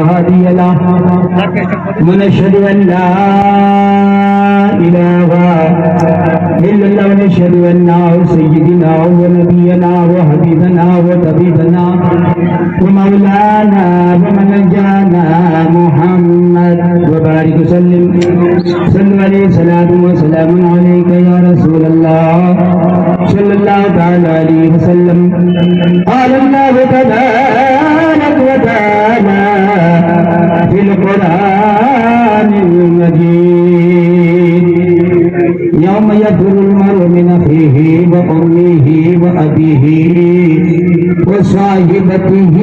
هادي له ونشهد أن لا إله إلا الله ونشهد أن سيدنا ونبينا وحبيبنا وطبيبنا ومولانا ومنجانا محمد وبارك وسلم صلى عليه الصلاة والسلام عليك يا رسول الله صلى الله تعالى عليه وسلم. قال الله تبارك وتعالى في القرآن المجيد يوم يفر المرء من أخيه وأمه وأبيه وصاحبته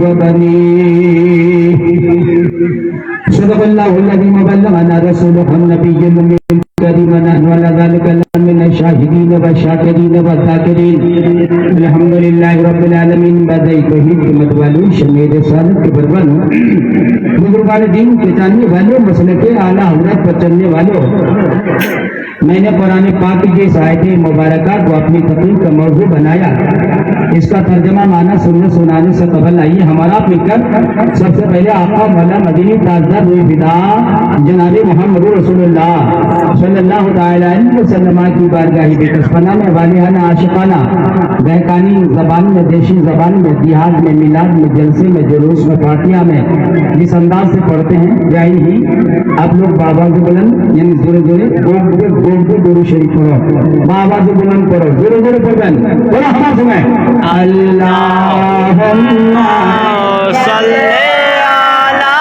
وبنيه. صدق الله الذي وبلغنا رسوله النبي الأمي الكريم ونحن على ذلك من الشاهدين والشاكرين والذاكرين. الحمد لله رب العالمين. बधाई तौहीद के मत वालों, शमीर सादत के बरबानों, बुजुर्गान दीन के जानने वालों, मसले के आला हजरत पर चलने वालों, मैंने कुरान पाक की इस आयत मुबारका को अपनी तकरीर का मौजू बनाया। इसका तर्जमा माना सुनने सुनाने से कबल आइए हमारा मिलकर सबसे पहले आका मौला मदीनी ताजदार हुई फिदा जनाब मोहम्मद रसूलुल्लाह सल्लल्लाहु अलैहि वसल्लम की बारगाह बेकसपना में वालिहाना आशिकाना बहकानी जबान में, देशी जबान में, जिहाद में, मिलाद में, जलसे में, जुलूस में, फातिहा में जिस अंदाज से पढ़ते हैं जाहिर ही आप लोग बाबा से बुलंद यानी जोरे जोरे दुरूद शरीफ पढ़ो, बाबा से बुलंद पढ़ो, जोरे जोरे पढ़ें, बोलो हमारे समय अल्लाहुम्मा सल्ली अला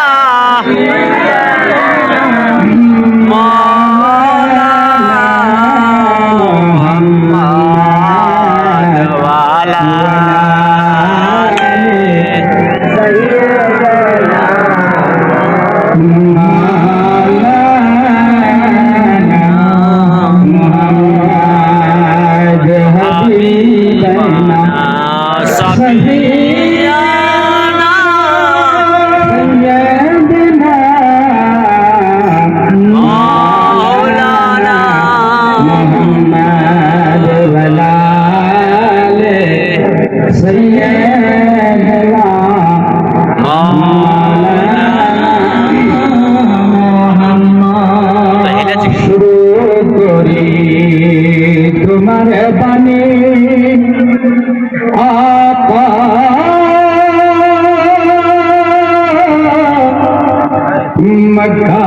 मक्का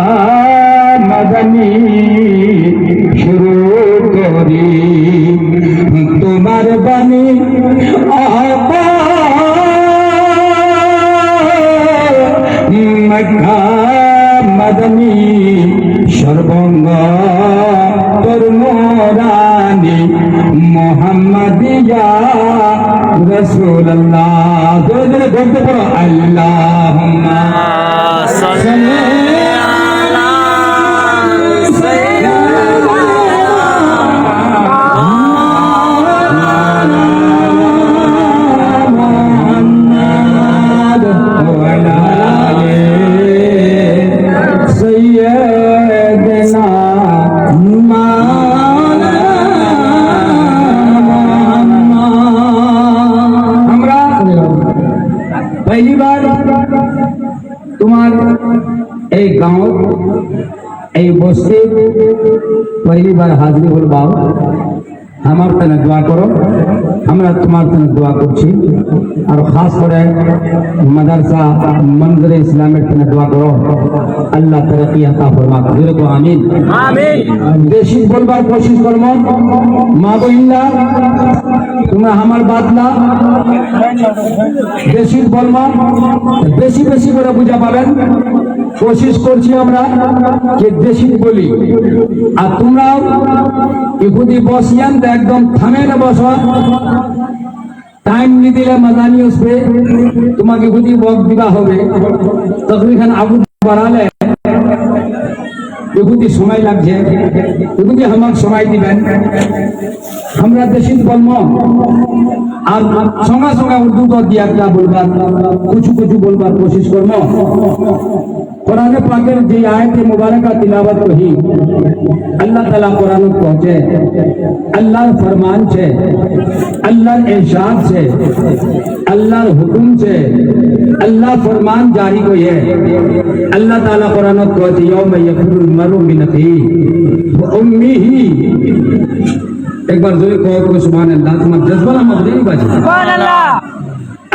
मदनी शुरू करी तुम्हार बनी आका मक्का मदनी सर्वंग तरुणानी मोहम्मदिया रसूलुल्लाह। जोरे जोरे बोलते पड़ो अल्लाहुम्मा सल्ली पहली बार तुम्हार एक गाँव एक बस्ती पहली बार हाजिरी होल बाओ हमार तने दुआ करो, हमरा तुम्हार तने दुआ करছি और खास करे मदरसा मंदिर इस्लामेर तने दुआ करो अल्लाह तरक्की अता फरमाक। जोरे को आमीन आमीन। देशी बोलবার कोशिश করব মা বইলা তোমরা আমার বাতলা দেশি বলবা বেশি বেশি করে বুঝা পাবেন। कोशिश করছি আমরা যে দেশি বলি আর তোমরাও ইহুদি বসিয়ান একদম থামে না বসো, টাইম নি দিলে মজা नहीं उसपे তোমাকে ইহুদি वक्त দিবা হবে তখন আগুন বাড়ালে ইহুদি সময় লাগছে, ইহুদি আমাকে সময় দিবেন আমরা দেশি বলবো আর সঙ্গে সঙ্গে উর্দু তো দিয়া বলবার কিছু কিছু বলবার কোशिश করবো। कुरान पाकेर जे आयत मुबारक तिलावत कही अल्लाह ताला कुरान पहुंचे अल्लाह फरमान छे अल्लाह इरशाद छे अल्लाह हुकुम छे अल्लाह फरमान जारी को है अल्लाह ताला कुरान पहुंचे यौम यफरुल मरउ मिन अखीही व उम्मीही एक बार जोरे कहो सुभान अल्लाह तुम्हारा जज्बा मत नहीं बाजी सुभान अल्लाह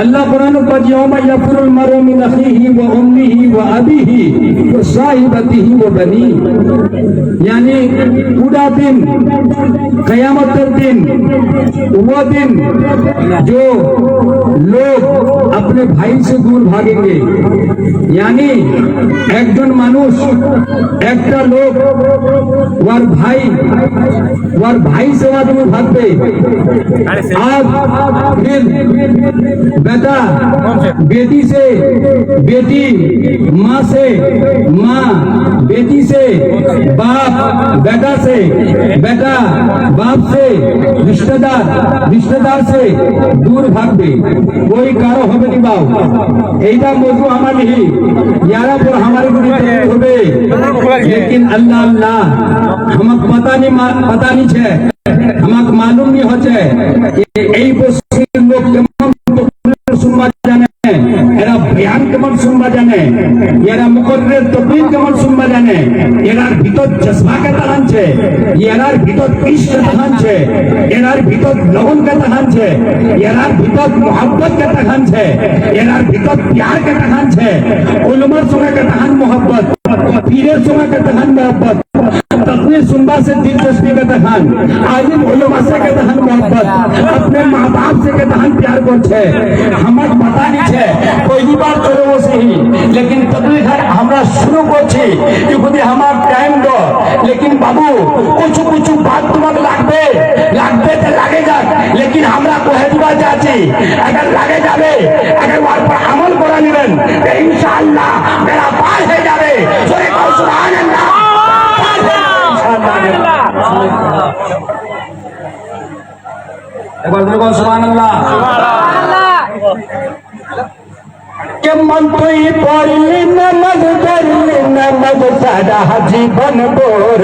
अल्लाह कुरान पर यौम यफरुल मरउ मिन अखीही व उम्मीही व अबीही व साहिबतिही व बनी यानी पूरा दिन क़यामत के दिन वो दिन जो लोग अपने भाई से दूर भागेंगे यानी एक जन मानुष একটা লোক ওর भाई से दूर भागবে आज फिर बेटा बेटी से बेटी माँ से माँ बेटी से बाप बेटा से बेटा बाप से रिश्तेदार से दूर भागবে कोई कारो হবে নি বাও এইটা মজু আমার नहीं यारा पर हमारे को হবে लेकिन अल्लाह अल्लाह हमक पता नहीं छे हमक मालूम नहीं होचे এই বস্তির লোক কেমন सुनवा जाने एरा बयान केमन सुनवा जाने एरा मुकर्रर तकरीर केमन सुनवा जाने एरार ভিতর जज्बा के तहान छे एरार ভিতর इश्क के तहान छे एरार ভিতর लगन के तहान छे एरार ভিতর मोहब्बत के तहान छे एरार ভিতর प्यार के तहान छे उलमार संगे के तहान मोहब्बत पीरेर संगे के तहान मोहब्बत तकरीर सुनवा से दिलचस्पी के तहान आलिम उलमा से के तहान मोहब्बत अपने माँ बाप से के तहान प्यार करछे हमर पता नहीं छे पहली बार करे वो सही लेकिन तकलीफ है हमरा शुरू करछी कि खुद हमार टाइम दो लेकिन बाबू कुछ बात तुम्हारे लागबे तो लागे जा लेकिन हमरा कहे दिबा चाची अगर लागे जाबे अगर वार पर अमल करा निबेन तो इंशाअल्लाह मेरा पार हो जाबे जोरे कहो सुभान अल्लाह एक बार जोरे कहो सुभान अल्लाह के मन तुई पढ़ली नमज करली नमज सारा जीवन बोर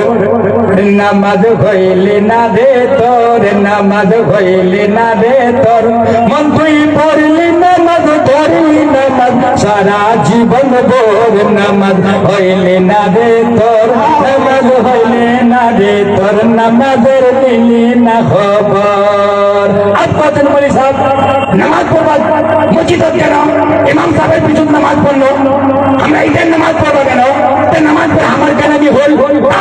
नमज होइली ना दे तोर नमज होइली ना दे तोर मन तुई पढ़ली नमज करली नमज सारा जीवन बोर नमज होइली ना दे तोर नमज होइली ना दे तोर नमजर मिली ना खबर अब कतन मौलवी साहब नमाज पढ़वा मस्जिद কেন ইমাম সাহেবের পিছন নামাজ পড়লো আমরা ঈদের নামাজ পড়বো কেন নামাজ পড়ে আমার কেন কি হল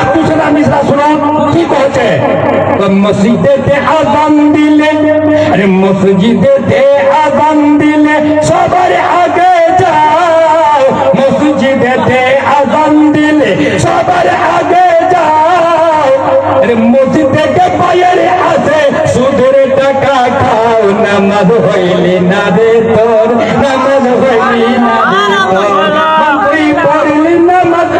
আপনি সেটা মিশ্রা শুনো কি করছে মসজিদে আযান দিলে আরে মসজিদে আযান দিলে সবার আগে যাও মসজিদে আযান দিলে সবার আগে যাও আরে মসজিদ থেকে বাইরে আসে সুদের টাকা খাও নামাজ হইলি না দে তোর নামাজ হইলি না দে তোর তুই পড়লি নামাজ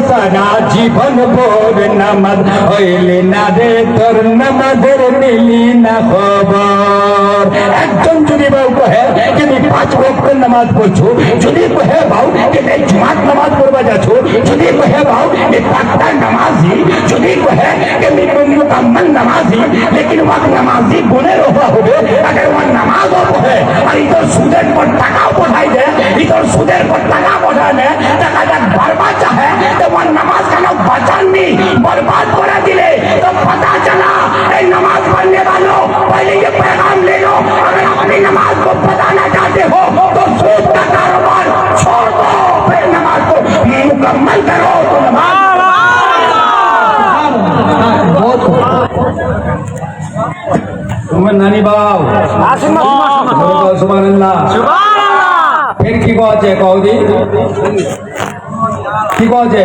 সারা জীবন ভোর নামাজ হইলি না দে তোর নামাজের মিলি না খবর একজন যদি বাউ কহে যে তুমি 5 ওয়াক্ত নামাজ পড়ছো যদি কহে বাউ যে তুমি জুমাত নামাজ পড়বা যাচ্ছো যদি কহে বাউ যে পাক্কা নামাজি যদি কহে যে তুমি মুকাম্মল নামাজি लेकिन वक्त नमाजी गुने रोहा होबे अगर वो नमाज पढ़े और इधर सुदेर पर टाका पढ़ाई दे इधर सुदेर पर टाका पढ़ाने टाका जब बर्बाद चाहे तो वो नमाज का नाम बचान नहीं बर्बाद करा दिले तो पता चला ये नमाज पढ़ने वालों पहले ये पैगाम ले लो अगर अपनी नमाज को बताना चाहते हो तो सूद का कारोबार छोड़ दो फिर नमाज को मुकम्मल करो तो नमाज नानी बाव सुबहानअल्लाह फिर की कहছে কওদি কি कहছে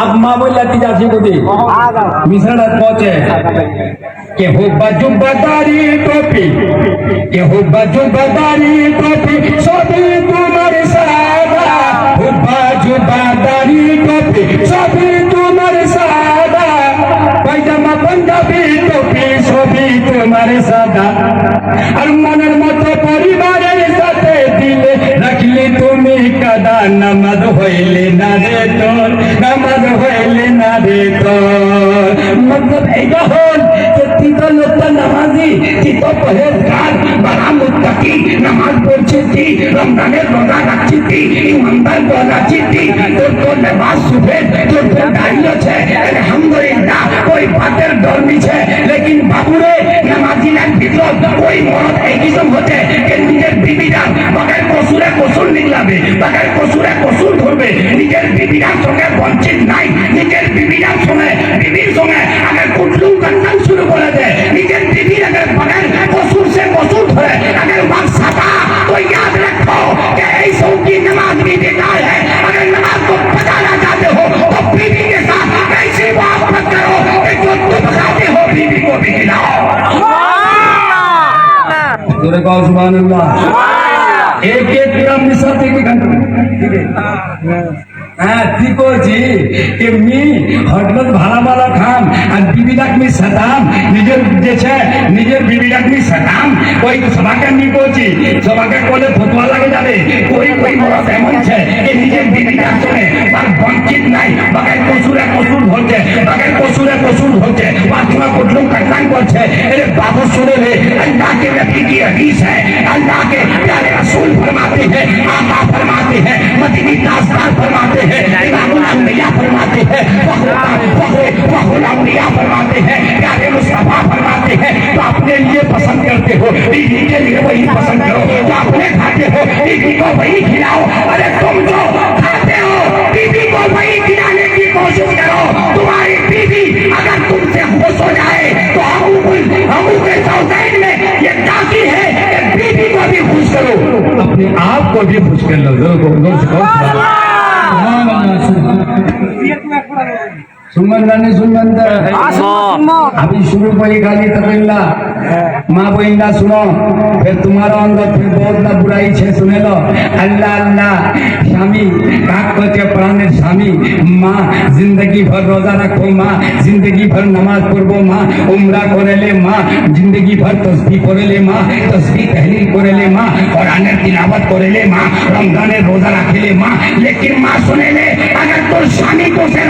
আম্মা বললাতি যাচ্ছি কদি মিশরা कहছে के हो बाजुबादारी टोपी के हो बाजुबादारी टोपी सभी तुम्हारे सादा हो बाजुबादारी टोपी सभी तुम्हारे सादा पैजामा पंजाबी टोपी सभी तुम्हारे सादा और मनर मत परिवारेर साथे दिले रखली তুমি কাদা নামাজ হইলে না রে তোর, নামাজ হইলে না রে তোর। মতলব এইটা হল যে তুই তো লোকটা নামাজি, তুই তো পরেজগার, বড়া মুত্তাকি, নামাজ পড়ছিস তুই, রমজানের রোজা রাখছিস তুই, ইমানদার বলাছিস তুই, তোর তো লেবাস সুফেদ, তোর তো দাড়ি আছে, আলহামদুলিল্লাহ ওই বাতের ডর নিছে। লেকিন বাবুরে নামাজিলার ভিতর ওই মরদ এই কিসম হচ্ছে যে নিজের বিবিরা বাগার কসুরে কসুর নিগলাবে, বাগার কসুরে কসুর ধরবে, নিজের বিবিরার সঙ্গে বঞ্চিত নাই, নিজের বিবিরার সঙ্গে বিবির সঙ্গে আগে কুটলুম কান্নান শুরু করে দেয়, নিজের বিবির আগে বাগার কসুর সে কসুর ধরে अगर वक्त सता तो याद रखो कि ऐसों की नमाज भी बेकार है। अगर नमाज को बजाना चाहते हो तो बीवी के साथ ऐसी बात मत करो कि जो तुम खाते हो बीवी को भी खिलाओ। सुभान अल्लाह। एक एक ग्राम निसाब एक घंटा ठीक है। হ্যাঁ ঠিক বলছি এমনি হঠাৎ ভালো ভালো খাম আর বিবিটাক মি সাতাম, নিজের যেছে নিজের বিবিটাক মি সাতাম, ওই সবাকে নি বলছি, সবাকে বলে ফতোয়া লাগে যাবে। ওই ওই মরদ এমন আছে যে নিজের বিবিটার সঙ্গে তার বঞ্চিত নাই, বাগায় কসুরে কসুর ধরছে, বাগায় কসুরে কসুর ধরছে, পাঁচমা কুটলুম কাটলান করছে। এরে বাবু শুনে রে, अल्लाह के नबी की हदीस है, अल्लाह के प्यारे रसूल फरमाते हैं, आका फरमाते हैं, मदीनी ताजदार फरमाते हैं, इमामुल अंबिया फरमाते हैं, फखरुल अंबिया फरमाते हैं, प्यारे मुस्तफा फरमाते हैं। तो अपने लिए पसंद करते हो, बीवी के लिए वही पसंद करो, तो अपने खाते हो बीवी को वही खिलाओ। अरे तुम जो खाते हो बीवी को वही खिलाने की कोशिश करो। तुम्हारी बीवी अगर तुमसे खुश हो जाए तो हमू के सौदाइन में ये काफी है कि बीवी को भी खुश करो, अपने आप को भी खुश कर लो। अभी शुरू कोई गाली तकल्ला माँ बोइंदा सुनो, फिर तुम्हारा अंदर फिर बहुत ना बुराई छे सुने लो। अल्लाह अल्लाह स्वामी काक बचे प्राणेर स्वामी, माँ जिंदगी भर रोजा रखो, माँ जिंदगी भर नमाज पढ़बो, माँ उमरा करे ले, माँ जिंदगी भर तस्बीह करे ले, माँ तस्बीह तहलील करे ले, माँ कुरानेर तिलावत करे ले, माँ रमजानेर रोजा रखे ले, माँ। लेकिन माँ सुने ले, अगर तोर स्वामी तो से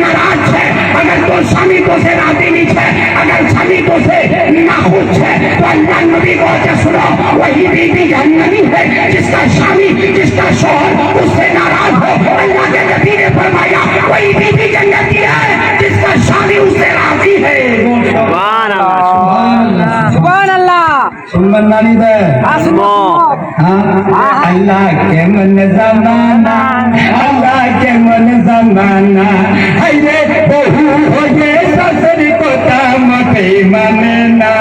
नाराज है, अगर तोर स्वामी तो से राजी नहीं है, अगर स्वामी तो से नाखुश है, तो अल्लाह नबी को सुनो, वही बीवी जहन्नमी है जिसका स्वामी जिसका शौहर उससे नाराज हो। अल्लाह के नबी ने फरमाया वही बीवी जन्नती है जिसका स्वामी उससे राजी है। सुभान अल्लाह सुभान अल्लाह सुनना नहीं दे अल्लाह के मन जमाना, अल्लाह के मन जमाना है रे बहू हो ये ससुर को तामते मनना।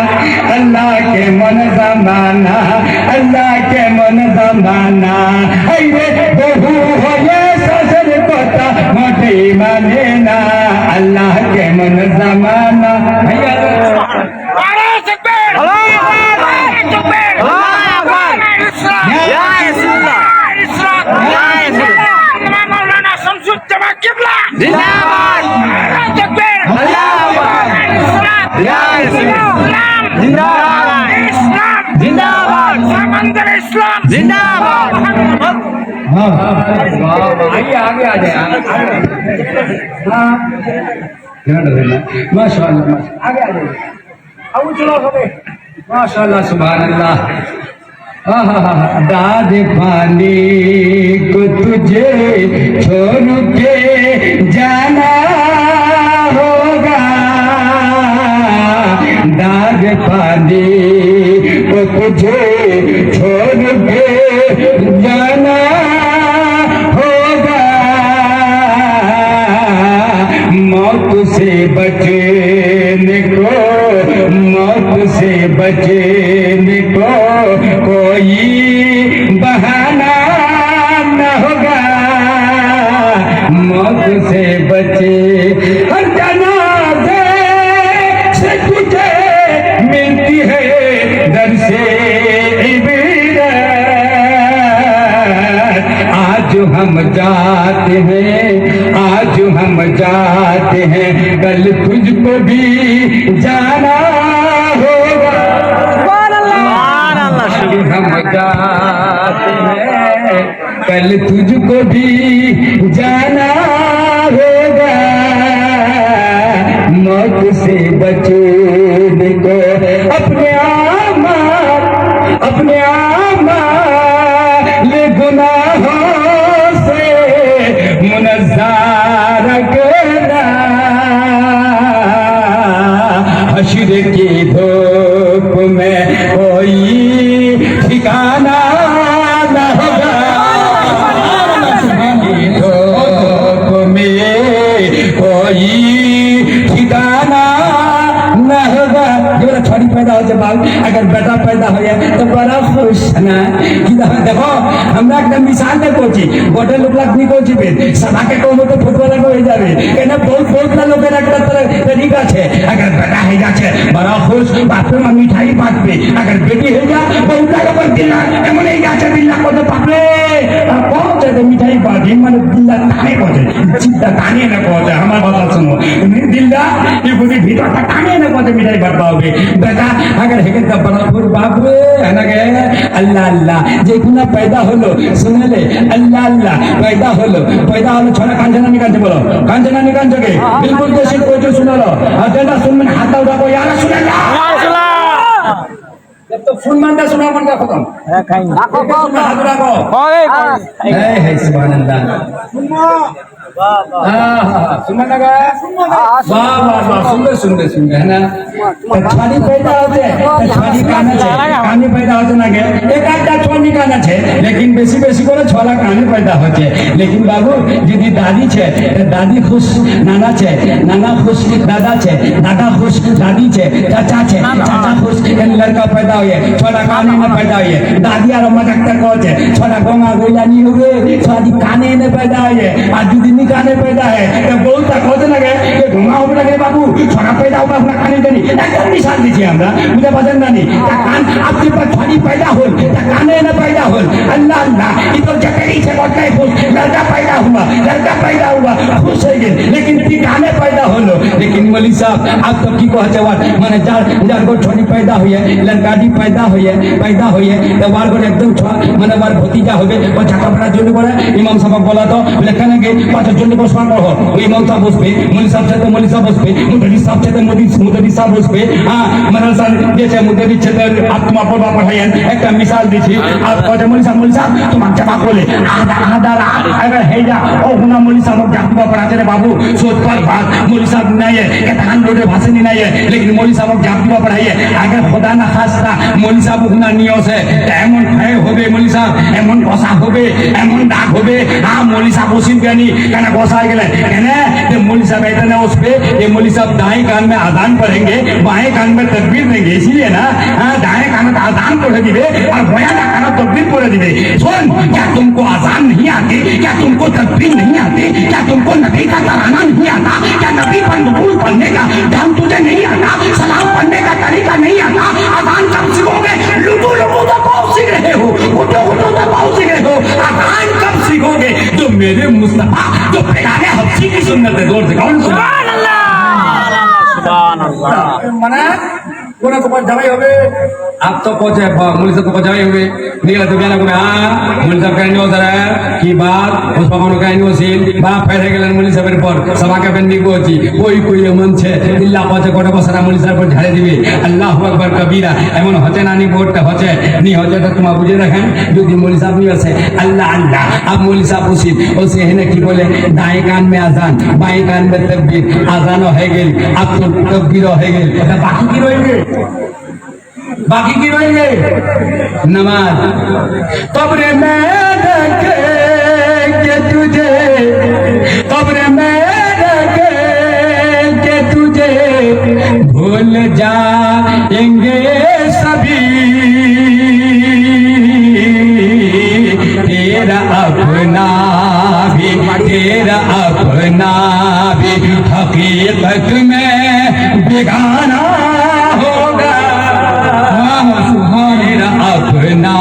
अल्लाह के मन जमाना, अल्लाह के मन जमाना है रे बहू हो ये ससुर को तामते मनना। अल्लाह के मन जमाना आइए आगे आ जाए। माशाअल्लाह आगे आ जाइए, अब चलो सब माशाअल्लाह सुभान अल्लाह। दाद पानी को तुझे छोड़ के जाना होगा, दाद पानी को तुझे छोड़ के जाना होगा, मौत से बचने को, मौत से बचने को कोई बहाना न होगा, मौत से बचे हर जनाजे से तुझे मिलती है दर से इबरत। आज हम जाते हैं, आज हम जाते हैं, कल तुझको भी जाना होगा। हम जाते हैं कल तुझको भी जाना होगा, मौत से बचने को अपने गुनाहों से मुनज़्ज़ा रखना, हश्र की धूप में कोई ठिकाना न होगा, धूप में कोई ठिकाना न होगा। जब छोड़ी पैदा हो जाए बाल, अगर बेटा पैदा हो जाए तो बड़ा खुश ना। देखो हमरा একটা মিশাল দেখছি, গোটে লোক লাগনি করছি সবাকে কম তো ফুটবলার হয়ে যাবে, কেন বহুত না লোকের একটা তরিক আছে। अगर बेटा हो जाए बड़ा खुश, बापे में मिठाई बांटবে। अगर बेटी हो जाए बहुत लोग दिल्ला एमन ही जाছে দিল্লা কত বাপরে কম চাইতে মিঠাই বাঁটে, মানে দিল্লা টানে করে চিন্তা টানে না করে। আমার কথা শোনো, দিল্লা ये पूरी ভিতরটা টানে না করে মিঠাই বাঁটবা হবে। बेटा अगर हेगे तो बड़ा खुश बापरे है ना गे अल्लाह अल्लाह जे गुना पैदा হলো শুনলে अल्लाह अल्लाह पैदा হলো ছড়া কাঁদছে না নিকাঁদছে বলো, কাঁদছে না নিকাঁদছে কে बिल्कुल देशी कोई जो सुनालो और देना सुनमें हाथ उठाओ या रसूल अल्लाह। जब तो फुल मानता सुना मन का खत्म है कहीं रखो हाथ रखो है सुभान अल्लाह। सुमन लगा वाह वाह वाह सुंदर है ना। छड़ी पैदा होते छड़ी काने पैदा होते ना गे एक आधा छोड़ी काना छे, लेकिन बेसी करे छोला काने पैदा होते। लेकिन बाबू यदि दादी छे दादी खुश, नाना छे नाना खुश, दादा छे दादा खुश, दादी छे चाचा छे चाचा खुश, लड़का पैदा हुए छोड़ा काने में पैदा हुए। दादी और मजाक कहो छे छोड़ा गोंगा गोइला नहीं हुए, छोड़ी काने में पैदा हुए और दीदी काने पैदा है तो बहुत तक होते लगे ये घुमा हो लगे बाबू छोड़ा पैदा होगा अपना खाने देनी एकदम निशान दीजिए हमरा मुझे पसंद नहीं कान आपके पास छोड़ी पैदा हो काने न पैदा हो अल्लाह अल्लाह ये तो जटेरी से बहुत नहीं खुश लड़का पैदा हुआ खुश हो गए, लेकिन ती काने पैदा हो लो। लेकिन मौलवी साहब आप तो की कह जवान माने जार को छोड़ी पैदा हुए लड़का दी पैदा हुए तो वार को एकदम माने वार भतीजा होगे और झाका पड़ा जोड़ बोले इमाम साहब बोला तो बोले कहने के पांच जन को स्मरण करो इमाम साहब बसबे, मौलवी साहब से तो मौलवी साहब बसबे, मुदरी साहब से तो मुदरी साहब बसबे। हां मदरसा जैसे मुदरी से आप तुम आप पढ़ाएं एक मिसाल दीছি आप कहते मौलवी साहब तुम जवाब बोले आधा अगर है जा ओ हुना मौलवी साहब जातुआ पढ़ाते रे बाबू सोच पर बात मौलवी साहब नहीं है के धान रोडे भाषण नहीं है, लेकिन मौलवी साहब जातुआ पढ़ाइए अगर खुदा ना खास्ता मौलवी साहब हुना नियस है एमन भय होबे मौलवी साहब एमन बसा होबे एमन दाग होबे। हां मौलवी साहब उसिन कहनी कहना बसा गए कहने मौलवी साहब इतने उस पे ये मौलवी साहब दाएं कान में आदान पढ़ेंगे बाएं कान में तकबीर देंगे, इसीलिए ना दाएं कान में आदान पढ़े दिवे और बायां कान में तकबीर पढ़े दिवे। सुन क्या तुमको आजान नहीं आती, क्या तुमको तकबीर नहीं आती, क्या तुमको नबी का तराना नहीं आता, क्या नबी पर नूर पढ़ने का ढंग तुझे नहीं आता, सलाम पढ़ने का तरीका नहीं आता, आजान कब सीखोगे? लुटू तो बहुत सीख रहे हो, उठो तो बहुत सीख रहे हो, आजान कब सीखोगे? जो मेरे मुस्तफा जो प्यारे हफ्सी की सुन्नत है जोर से कौन सुभान अल्लाह मना कोना तो जमाई होगे आप तो पहुंचे मौलवी साहब को जमाई होगे निकला तो क्या ना कोई मौलवी साहब कहने हो जरा की बात उस पकड़ो कहने हो सीन बाप फैले गेलन मौलवी साहब पर सभा के बंदी को होची कोई मन छे दिल्ला पहुंचे कोटा बसरा मौलवी साहब पर झाड़े दिबे अल्लाहु আকবার कबीरा एमन होते ना नी बोलते होते नी होते तो तुम बुझे रखें যদি मौलवी साहब नहीं আছে अल्लाह अल्लाह अब मौलवी साहब उसी है की बोले दाएं कान में आजान बाएं कान में तकबीर आजान हो गई अब तो तकबीर हो गई बाकी की रहेंगे नमाज कब्र में रखेंगे तुझे कब्र में रखेंगे तुझे भूल जाएंगे सभी तेरा अपना भी हकीकत में बेगाना होगा मेरा अपना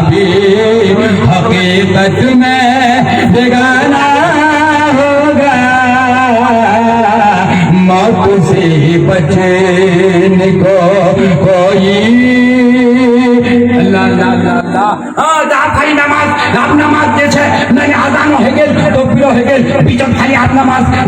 भी हकीकत में बेगाना होगा मौत से बचने को कोई अल्लाह अल्लाह अल्लाह नमाज হয়ে গেল পিছত খালি হাত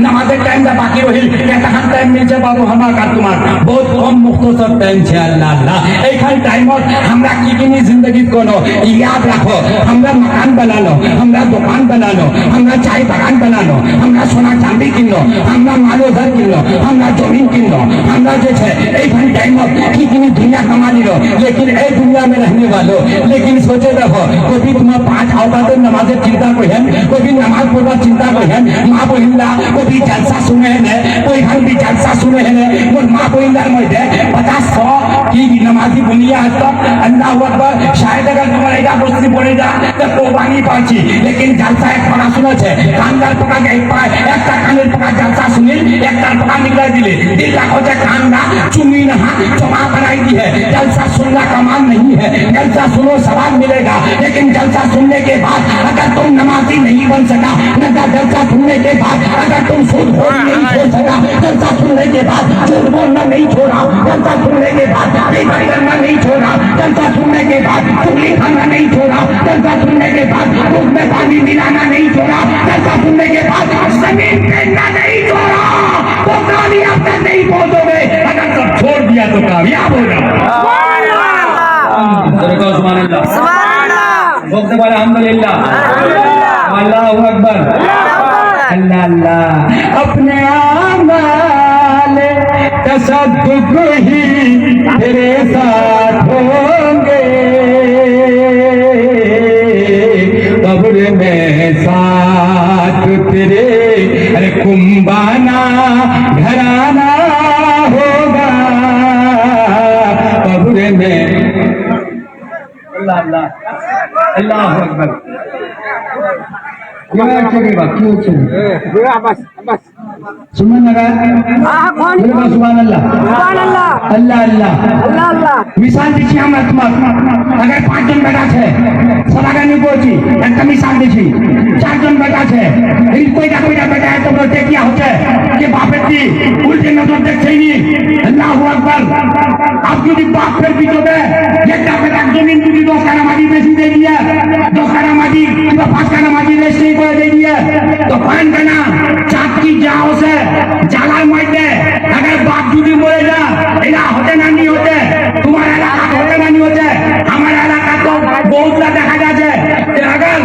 নামাজের টাইমটা বাকি রহিল এতখান টাইম মিলছে বাবু আমার আর তোমার বহুত কম মুক্তসর টাইম ছে আল্লাহ আল্লাহ এইখান টাইমত আমরা কি কিনি জিন্দগি কোনো ইয়াদ রাখো আমরা মকান বানানো আমরা দোকান বানানো আমরা চাই বাগান বানানো আমরা সোনা চাঁদি কিনলো আমরা মালো ঘর কিনলো আমরা जमीन किनो हमरा जे छे एखन टाइम की किनी दुनिया कमा लिलो लेकिन ए दुनिया में रहने वालों लेकिन सोचे रहो कभी तुम 5 औकात नमाज़ चिंता कोई है कभी नमाज पढ़वा चिंता कोई है मां बहिला कभी जलसा सुने है कोई हम भी जलसा सुने है और मां बहिला मध्य 50 100 की नमाजी दुनिया तो अल्लाह अकबर शायद अगर तुम्हारे इधर मुस्लिम पड़ेगा तो कुर्बानी पाची लेकिन जलसा एक बड़ा सुनो छे कानदार पका के एक पाए एक कानर पका जलसा सुनिल एक तार पका निकला दिले दिल का खोजा कानना चुनी ना जमा बनाई दी है जलसा सुनना कमाल नहीं है जलसा सुनो सवाल मिलेगा लेकिन जलसा सुनने के बाद अगर तुम नमाजी नहीं बन सका जलसा सुनने के बाद अगर तुम सूद नहीं छोड़ सका जलसा सुनने के बाद झूठ बोलना नहीं छोड़ा जलसा सुनने के बाद बेईमानी करना नहीं छोड़ा जलसा सुनने के बाद चुगली खाना नहीं छोड़ा जलसा सुनने के बाद मुख में पानी मिलाना नहीं छोड़ा जलसा सुनने के बाद जमीन फेंकना नहीं छोड़ा तो कामयाब तक नहीं पहुंचोगे अगर सब छोड़ दिया तो कामयाब हो जाओ बोलते बोले अल्हम्दुलिल्लाह अल्लाहू अकबर अल्लाह अल्लाह अपने आमाल तसद्दुक ही तेरे साथ होंगे कब्र में साथ तेरे अरे कुंबाना घराना होगा कब्र में अल्लाह अल्लाह अल्लाह अकबर सुमन लगा सुभान अल्लाह अल्लाह अल्लाह मिसाल देखिए আমরা তোমার अगर 5 জন বেটা আছে সলাগা নি পৌঁছি একটা মিসাল দেখি 4 জন বেটা আছে এই কয়টা বেটা এত বড় দেখিয়া হচ্ছে যে বাপের দি উল্টে নজর দেখছেই নি আল্লাহু আকবার আপ যদি বাপ ফের পিছবে একটা বেটা জমিন যদি 10 কানা মাটি বেশি দিয়ে দিয়া 10 কানা মাটি কিংবা 5 কানা মাটি রেজিস্ট্রি করে দিয়ে দিয়া तो 5 কানা চাকরি যাও से জালাল মাইতে अगर बाप যদি মরে যা এটা হতে না নি হতে তোমার এলাকা হতে না নি হতে আমার এলাকা তো বহুতটা দেখা যাচ্ছে যে अगर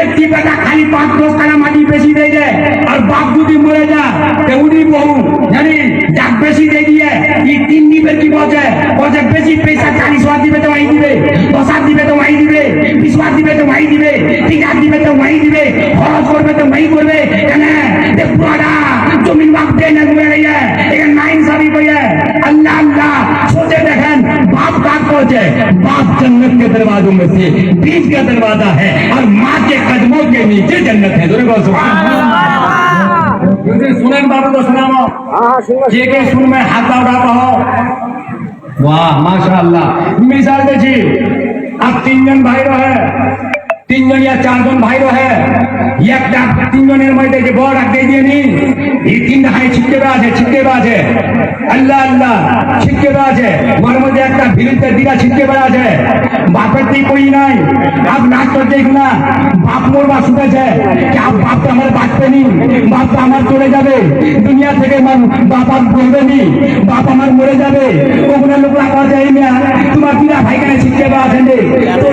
একটি বেটা খালি 5-10 কানা মাটি বেশি দেই দে আর বাপ যদি মরে যা তে উনি বহু জানি যাক বেশি দেই দিয়ে এই 3 দিবে কি বলে বলে বেশি পয়সা 40 ওয়াট দিবে তো ওই দিবে 10 ওয়াট দিবে তো ওই দিবে 20 ওয়াট দিবে তো ওই দিবে 30 ওয়াট দিবে তো ওই দিবে খরচ করবে তো ওই করবে কেন যে পুরা जमीन बाप देने में रही है लेकिन नाइंसाफी कोई है अल्लाह अल्लाह सोचे देखें बाप कहाँ पहुंचे बाप जन्नत के दरवाजों में से बीच का दरवाजा है और माँ के कदमों के नीचे जन्नत है सुने बाबू को सुनाओ जे सुन में हाथ उठाता हो वाह माशाअल्लाह मिसाल देखिए अब 3 जन भाई रहे 3 जन या 4 जन भाई रहे একটা 3 জনের মধ্যে যে বড় আগে দিয়ে নি এই 3টা হাই ছিটকেবাজ है अल्लाह अल्लाह ছিটকেবাজ है ওর মধ্যে একটা ভিড়তে দিরা ছিটকেবাজ है বাপের তুই কই নাই আপ নাচ করতে না বাপ মরবা শুনেছে যে আপ বাপ তো আমার বাঁচবে নি বাপ তো আমার চলে যাবে দুনিয়া থেকে বাপ আর বলবে নি বাপ আমার মরে যাবে ওগুলো লোকরা কয় এই মিয়া তোমার দিরা ভাই কেন ছিটকেবাজ है तो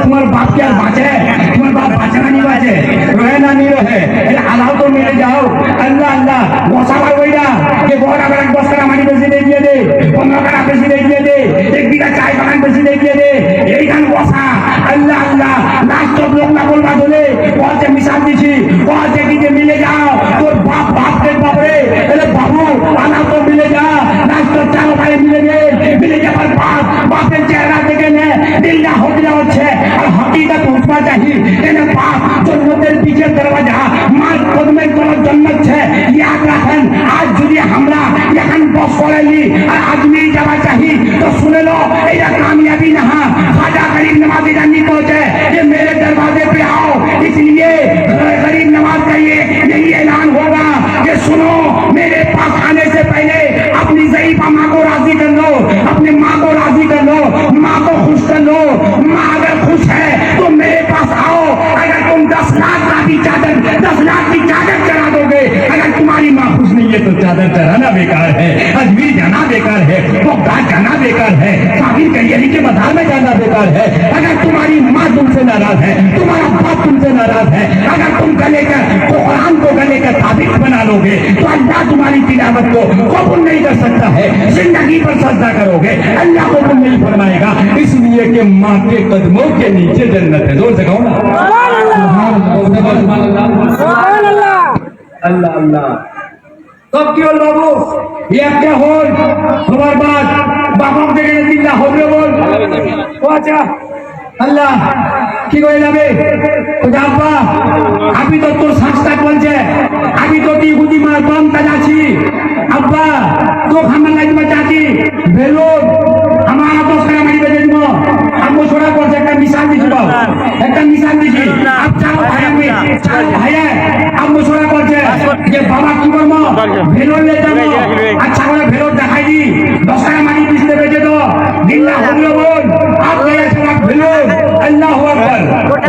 তোমার বাপ কি আর বাঁচে তোমার বাপ বাঁচে না নি বাঁচে रहना नहीं रहे हालाव तो मिले जाओ अल्लाह अल्लाह मौसम वहीरा ये बहुत अगर 10 करा मानी बेची दे दिए दे 15 करा बेची दे दिए दे 1 बीघा चाय बागान बेची दे दिए दे यही गान मौसा अल्लाह अल्लाह लास्ट तो लोग ना बोलवा बोले बहुत से मिसाल दीछी बहुत से कि मिले जाओ तो बाप के बाप रे अरे बाबू हालाव तो मिले जा लास्ट तो चारों भाई मिले जा पर बापेर चेहरा देखे ने दिल ना हो गया হচ্ছে আর হकीकत উঠবা चाहिए এনে বাপ জন্নতের पीछे दरवाजा मार कदमे कोन जन्नत है याद रखें आज যদি আমরা এখন বস করেলি আর আজমির যাওয়া चाहिए तो सुन लो ये कामयाबी ना खाजा गरीब नवाजी जानी पहुंचे ये मेरे दरवाजे पे आओ इसलिए गरीब नवाज का यही ऐलान होगा कि सुनो मेरे पास आने से पहले अपनी ज़ईफा माँ को राजी कर लो अपनी माँ को राजी कर लो माँ को खुश कर लो माँ अगर खुश है तो मेरे पास आओ अगर तुम 10 लाख की चादर बेकार है, अजमेर जाना बेकार है, बगदाद जाना बेकार है, काबिल करियरी के मजार में जाना बेकार है। अगर तुम्हारी माँ तुमसे नाराज है, तुम्हारा बाप तुमसे नाराज है, अगर तुम गले का कुरान को गले का ताबीज बना लोगे तो अल्लाह तुम्हारी तिलावत को कबूल नहीं कर सकता है। जिंदगी पर सजदा करोगे अल्लाह कबूल नहीं फरमाएगा। इसलिए कि माँ के कदमों के नीचे जन्नत है। जोर से कहो ना अल्लाह अल्लाह। कब की बोल बाबू ये क्या हो তোমার বাদ বাবা থেকে দিল্লা হবে বল ও আচ্ছা আল্লাহ কি কই যাবে ও আব্বা আমি তো তোর সংস্থা বলছে আমি তো ইহুদি মার বাম কাজাছি আব্বা তো খানা লাগবে চাচি বেলুন আমার দোষ করে মারি বেজে দিব আম্মু ছোড়া করছে একটা মিশাল দিছি বাবা একটা মিশাল দিছি আপ চাও ভাই আমি চাও ভাই আম্মু ছোড়া করছে যে বাবা কি করব বেলুন নিয়ে যাব আচ্ছা করে বেলুন দেখাই দি 10 টাকা মারি দিতে বেজে তো দিল্লা হলো বল আপ গয়া সব বেলুন अल्लाहु अकबर।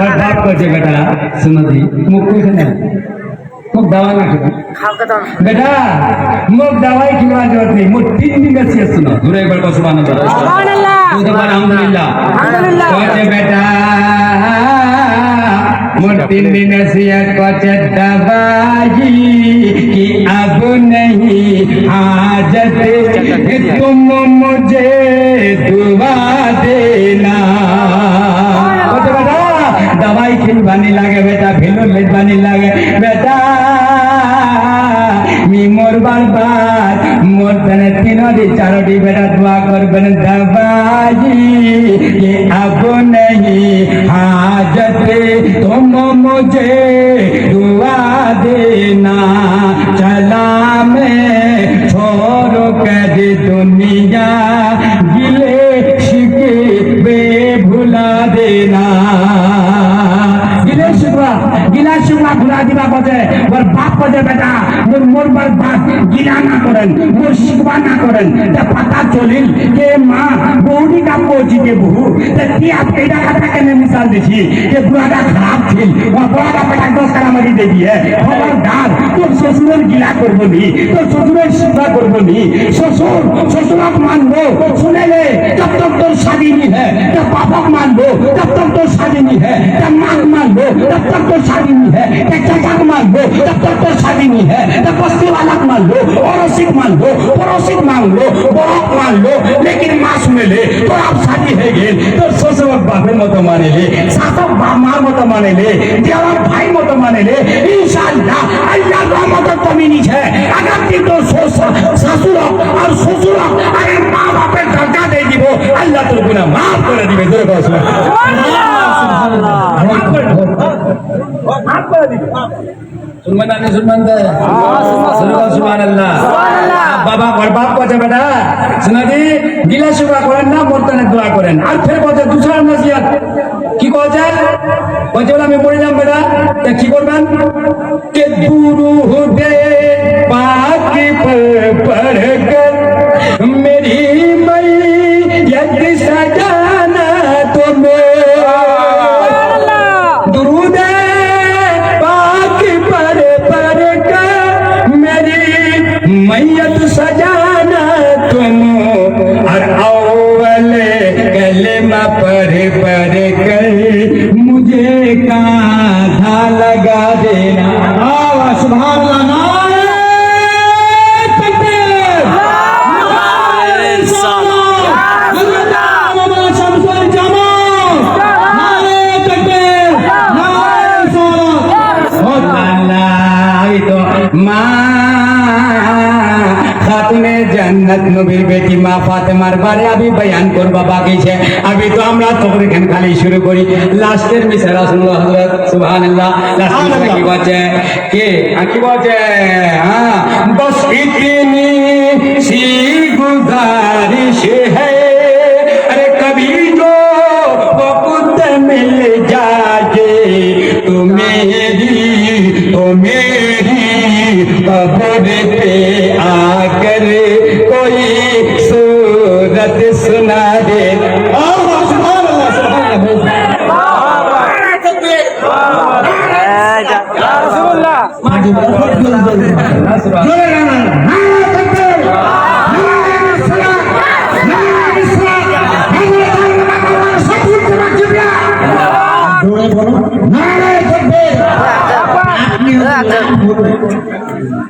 और बाप को जे बेटा सुनो दी मुख कुछ नहीं मुख दवा ना खा बेटा मुख दवाई की जरूरत नहीं मुख 3 दिन से सुनो दूर एक बार को सुभान अल्लाह सुभान अल्लाह अल्हम्दुलिल्लाह अल्हम्दुलिल्लाह बेटा मुख 3 दिन से को दवाई कि अब नहीं हाजत तुम मुझे दुआ देना। दवाई खिलवाने लगे बेटा भेलो लेवाने लगे बेटा मी मोर बार मोर तने तीनों दी चारों दी बेटा दुआ कर बन दवाई ये अब नहीं हाजत तुम मुझे दुआ देना। चला मैं छोड़ो कर दुनिया गिले शिकवे भुला देना। गिला शिकवा भुला दिबा बजे और बाप बजे बेटा मोर मोर बात गिला ना करें मोर शिकवा ना करें ता पता चलिल के माँ बौड़ी का पोजी के बहु ता ती आप केडा कथा के मिसाल देছি के बुआदा खराब थी और बुआदा बेटा 10 करा मरी दे दिए खबरदार तो ससुर गिला करबो नी तो ससुर शिकवा करबो नी ससुर ससुरक मानबो सुने ले जब तक तो शादी नहीं है तब पापक मानबो जब तक तो शादी नहीं है तब मां मानबो तब तक तो शादी नहीं है तब चाचा मान लो तब तक तो शादी नहीं है तब बस्ती वाला मान लो पड़ोसी मान लो पड़ोसी मान लो बड़क मान लो लेकिन माँ सुने ले तो आप शादी है गेल तो ससुर बापे मत माने ले सासक माँ मत माने ले देवर भाई मत माने ले इंशाअल्लाह अल्लाह रहमत कमी नहीं है। अगर तुम तो ससुर और ससुर अरे माँ बापे दर्जा दे दिबो अल्लाह तो गुनाह माफ कर दिबे। जोर कहो सुभान अल्लाह बाबा और बाप को बेटा सुना दी गिला शुक्र करें ना मोर्तने दुआ करें और फिर बोलते दूसरा नसीहत की बोलते बोला मैं पढ़े जाऊं बेटा क्या की करबेन के दुरूदे पाक पर पढ़कर मेरी मैयत सजाना तुम्हें दुरूदे पाक पर पढ़कर मेरी मैयत सजाना तुम और अव्वल कलमा पढ़ कर मुझे कांधा लगा देना। सुभान अल्लाह जन्नत नबीर बेटी माँ फातिमार बारे अभी बयान करबा बाकी है। अभी तो আমরা তকরিখান খালি শুরু করি লাস্টের মিশে রাসূলুল্লাহ হযরত সুবহানাল্লাহ লাস্টের কি বলছে কে কি বলছে हां बस इतनी सी गुजारिश है अरे कभी जो वक्त मिल जाए तो मेरी कब्र पे आकर कोई सूरत सुना दे।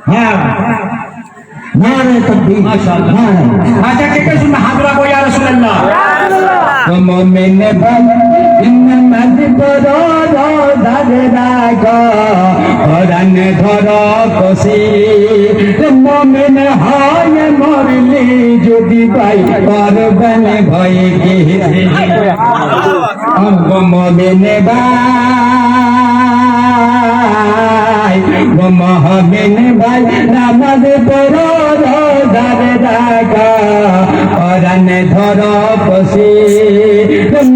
হ্যাঁ নারে তাকবীর মাশাআল্লাহ আচ্ছা কে কে শুনবে হাত রাখো ইয়া রাসূলুল্লাহ মুমিন ভাই নামাজ পড়ো রোজা রাখো কোরআন ধরো কসি মুমিন হয় মরলি যদি ভাই করবেন ভয় কি মুমিন ভাই মুমিন ভাই নামাজ পড়ো রোজা রাখো কোরআন ধরো কসি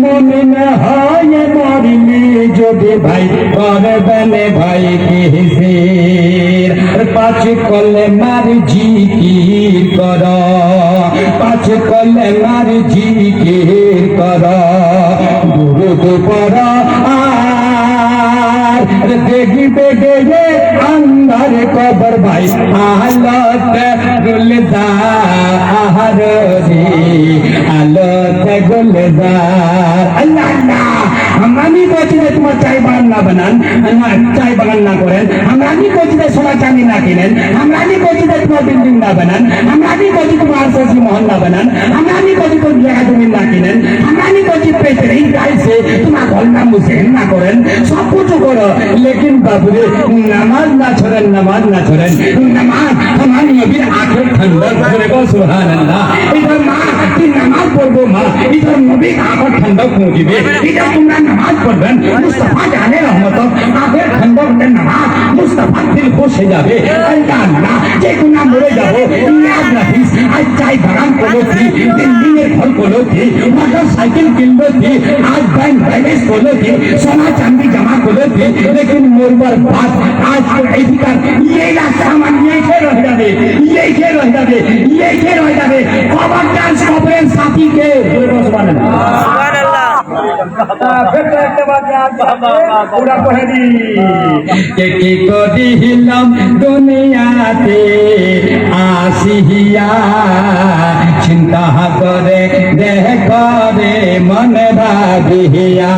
মুমিন হয় মরলি যদি ভাই করবেন ভাই কিসের পাঁচ কলেমার জিকির কর পাঁচ কলেমার জিকির কর দুরূদ পড় আর দেখবে গে আন্ধার কবর ভাই আলোত গুলজার রে আলোত গুলজার আল্লাহ আল্লাহ আমি বলছি যে তোমার চাই বাগান না বানান চাই বাগান না করেন আমি বলছি যে সোনা চাঁদি না কিনেন আমি বলছি যে তোমার বিল্ডিং না বানান আমি বলছি তোমার আরসি মহল না বানান আমি বলছি তোমার জায়গা জমি না কিনেন আমি বলছি পেটের এই গাইছে তোমার ঘর না মুছেন না করেন সব কিছু করো লেকিন বাবুরে নামাজ না ছড়েন নামাজ না ছড়েন নামাজ আমার নবীর আখের ঠান্ডা করে গো সুবহানাল্লাহ ইধর মা তুই নামাজ পড়বো মা ইধর নবীর আখের ঠান্ডা করে দিবে ইধর তোমরা নামাজ পড়বেন মুস্তাফা জানে রহমত আখের ঠান্ডা করে নামাজ মুস্তাফা দিল খুশ হয়ে যাবে আল্লাহ আল্লাহ যে গুনাহ মরে যাবো ইয়াদ রাখিস আজ চাই বাগান করেছি বিল্ডিংয়ের ঘর করেছি মোটর সাইকেল কিনবছি আজ ব্যাংক ব্যালেন্স করেছি সোনা চাঁদি জমা করেছি लेकिन मोरबर बात आज को अधिकार ये ना सामान ये के रह जावे ये के रह जावे ये के रह जावे कबर डांस कॉन्फ्रेंस साथी के सुभान अल्लाह फिर तो एक बात याद पूरा पढ़ दी के की को दिलम दुनियाते आसिया चिंता करे देह करे मन भागिया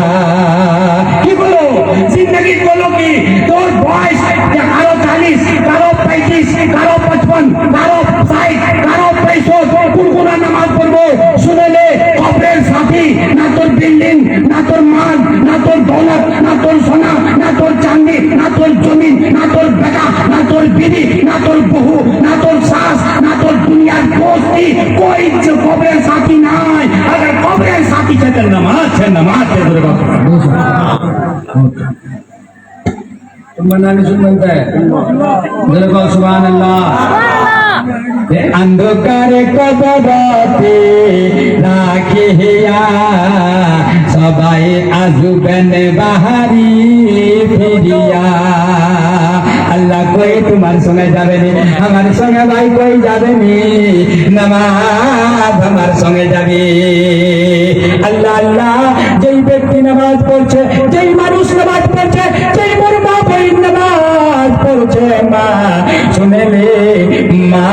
की बोलो जिंदगी बोलो की তোর বয়স কারো 40 কারো 35 কারো 55 কারো 60 কারো 65 কোন নামাজ পড়বো শুনেলে কবরের সাথী না তোর বিল্ডিং না তোর মান না তোর দৌলত না তোর সোনা না তোর চাঁদি না তোর জমি না তোর বেটা না তোর বিবি না তোর বহু না তোর শাস না তোর দুনিয়ার দোস্তি कोई কবরের সাথী নাই अगर কবরের সাথী है तो नमाज है जरूर मनाने सुन बनता है जरूर सुभान अल्लाह अंधकार कबरते राखिया সবাই আসবেন বাহারি ফিরিয়া আল্লাহ কই তোমার সঙ্গে যাবে নি আমার সঙ্গে ভাই কই যাবে নি নামাজ আমার সঙ্গে যাবে আল্লাহ আল্লাহ যেই ব্যক্তি নামাজ পড়ছে যেই মানুষ নামাজ পড়ছে যেই মোর মা ভাই নামাজ পড়ছে মা শুনেলে মা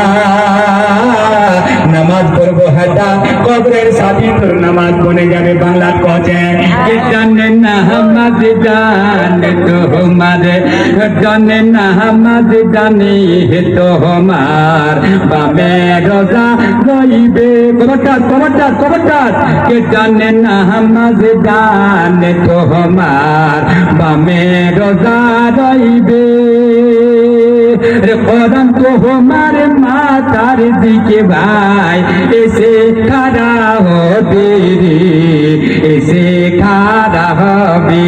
নামাজ পড়বো হাটা কবরের সাথী তোর নামাজ বনে যাবে বাংলা কছে জানে না নামাজ জানে তোমার জানে না নামাজ জানি তোমার বামে রোজা রইবে কবরদার কে জানে না নামাজ জানে তোমার বামে রোজা রইবে কোরআন তোমার মাথার দিকে ভাই এসে খাড়া হবে রে এসে খাড়া হবে